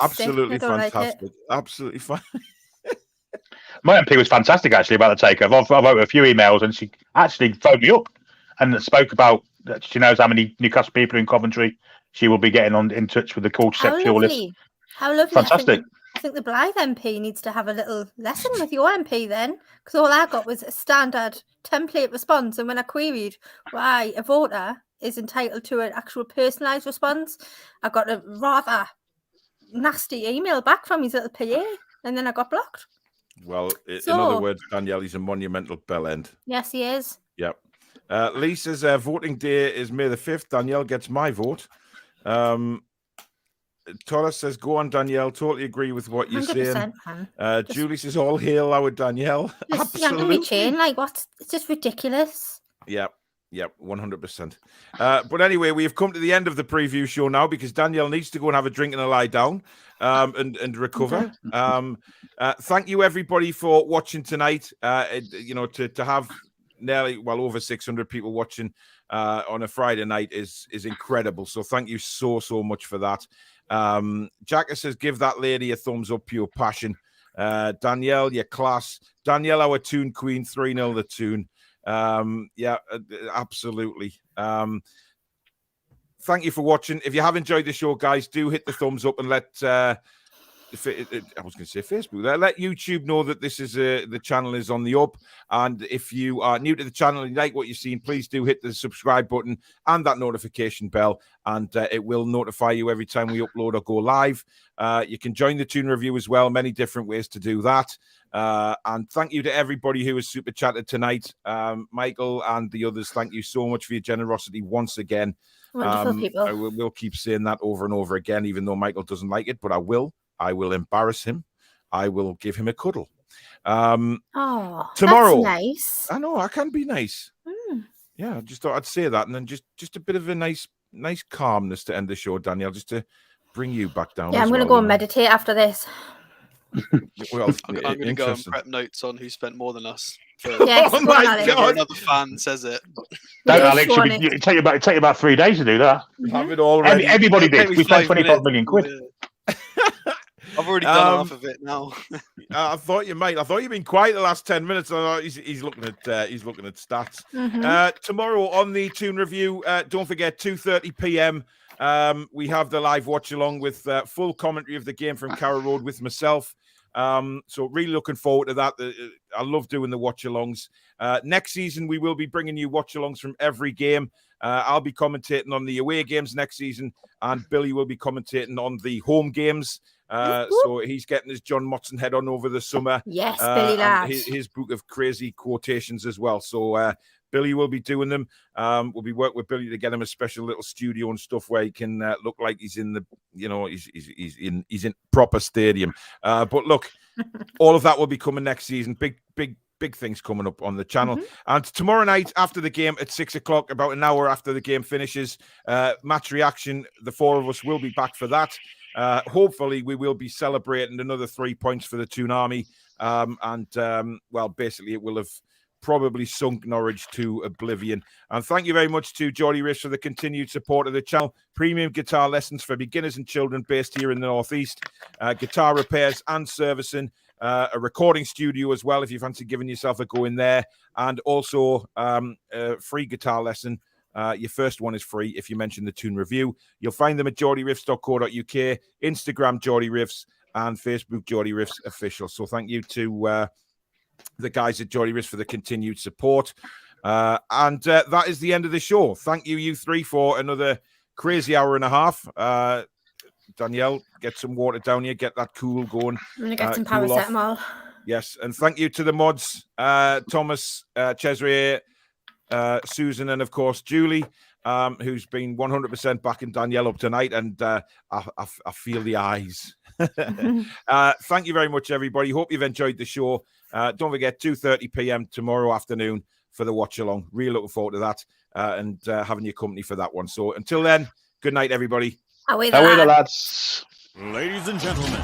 absolutely fantastic. Like absolutely fine. My MP was fantastic, actually, about the takeover. I've wrote a few emails and she actually phoned me up and spoke about that she knows how many Newcastle people in Coventry she will be getting in touch with the call to set fuel list. How lovely. Fantastic. I think the Blythe MP needs to have a little lesson with your MP then, because all I got was a standard template response. And when I queried why a voter is entitled to an actual personalised response, I got a rather nasty email back from his little PA, and then I got blocked. Well, in other words, Danielle, he's a monumental bellend. Yes, he is. Yep. Lisa's voting day is May the 5th. Danielle gets my vote. Torres says, go on, Danielle. Totally agree with what you're saying. Julie says, all hail our Danielle. Absolutely. Chain, like, what? It's just ridiculous. Yep, 100%. But anyway, we have come to the end of the preview show now because Danielle needs to go and have a drink and a lie down and recover. Thank you, everybody, for watching tonight. To have nearly, over 600 people watching on a Friday night is incredible. So thank you so much for that. Jacka says, give that lady a thumbs up, pure passion. Danielle, your class. Danielle, our Toon queen, 3-0 the Toon. Absolutely. Thank you for watching. If you have enjoyed the show, guys, do hit the thumbs up and let I was going to say Facebook. Let YouTube know that this is the channel is on the up. And if you are new to the channel and you like what you've seen, please do hit the subscribe button and that notification bell, and it will notify you every time we upload or go live. You can join the Toon Review as well. Many different ways to do that. And thank you to everybody who has super chatted tonight. Michael and the others, thank you so much for your generosity once again. Wonderful people. I will keep saying that over and over again, even though Michael doesn't like it, but I will embarrass him. I will give him a cuddle. Tomorrow. That's nice. I know, I can be nice. Yeah, I just thought I'd say that, and then just a bit of a nice calmness to end the show, Danielle, just to bring you back down. Yeah, I'm going to go and meditate after this. Well, I'm going to go and prep notes on who spent more than us. Yes, oh my God. Another fan says it. Don't, Alex. It take you about 3 days to do that. Have it all ready. Everybody did. We spent 25 million quid. I've already done half of it now. I thought you might. I thought you've been quiet the last 10 minutes. I thought he's looking at stats. Tomorrow on the Toon Review, don't forget 2:30 p.m. We have the live watch along with full commentary of the game from Carrow Road with myself. So really looking forward to that. I love doing the watch alongs. Next season, we will be bringing you watch alongs from every game. I'll be commentating on the away games next season, and Billy will be commentating on the home games. So he's getting his John Motson head on over the summer. Yes, Billy lad. His book of crazy quotations as well. So Billy will be doing them. We'll be working with Billy to get him a special little studio and stuff where he can look like he's in the, he's in proper stadium. But look, all of that will be coming next season. Big things coming up on the channel. And tomorrow night after the game at 6 o'clock, about an hour after the game finishes, match reaction. The four of us will be back for that. Hopefully we will be celebrating another 3 points for the Toon Army. Basically it will have probably sunk Norwich to oblivion. And thank you very much to Geordie Riffs for the continued support of the channel. Premium guitar lessons for beginners and children based here in the Northeast. Guitar repairs and servicing. A recording studio as well if you fancy giving yourself a go in there. And also a free guitar lesson. Your first one is free if you mention the Toon Review. You'll find them at geordieriffs.co.uk, Instagram Geordie Riffs, and Facebook Geordie Riffs Official. So thank you to the guys at Geordie Riffs for the continued support. That is the end of the show. Thank you, you three, for another crazy hour and a half. Danielle, get some water down here, get that cool going. I'm going to get some paracetamol. Yes, and thank you to the mods, Thomas, Cesare, Susan, and of course Julie, who's been 100% backing Danielle up tonight, and I feel the eyes. Thank you very much, everybody. Hope you've enjoyed the show. Don't forget 2:30 p.m. tomorrow afternoon for the watch along. Really looking forward to that and having your company for that one. So until then, good night, everybody. Away the lads. Ladies and gentlemen,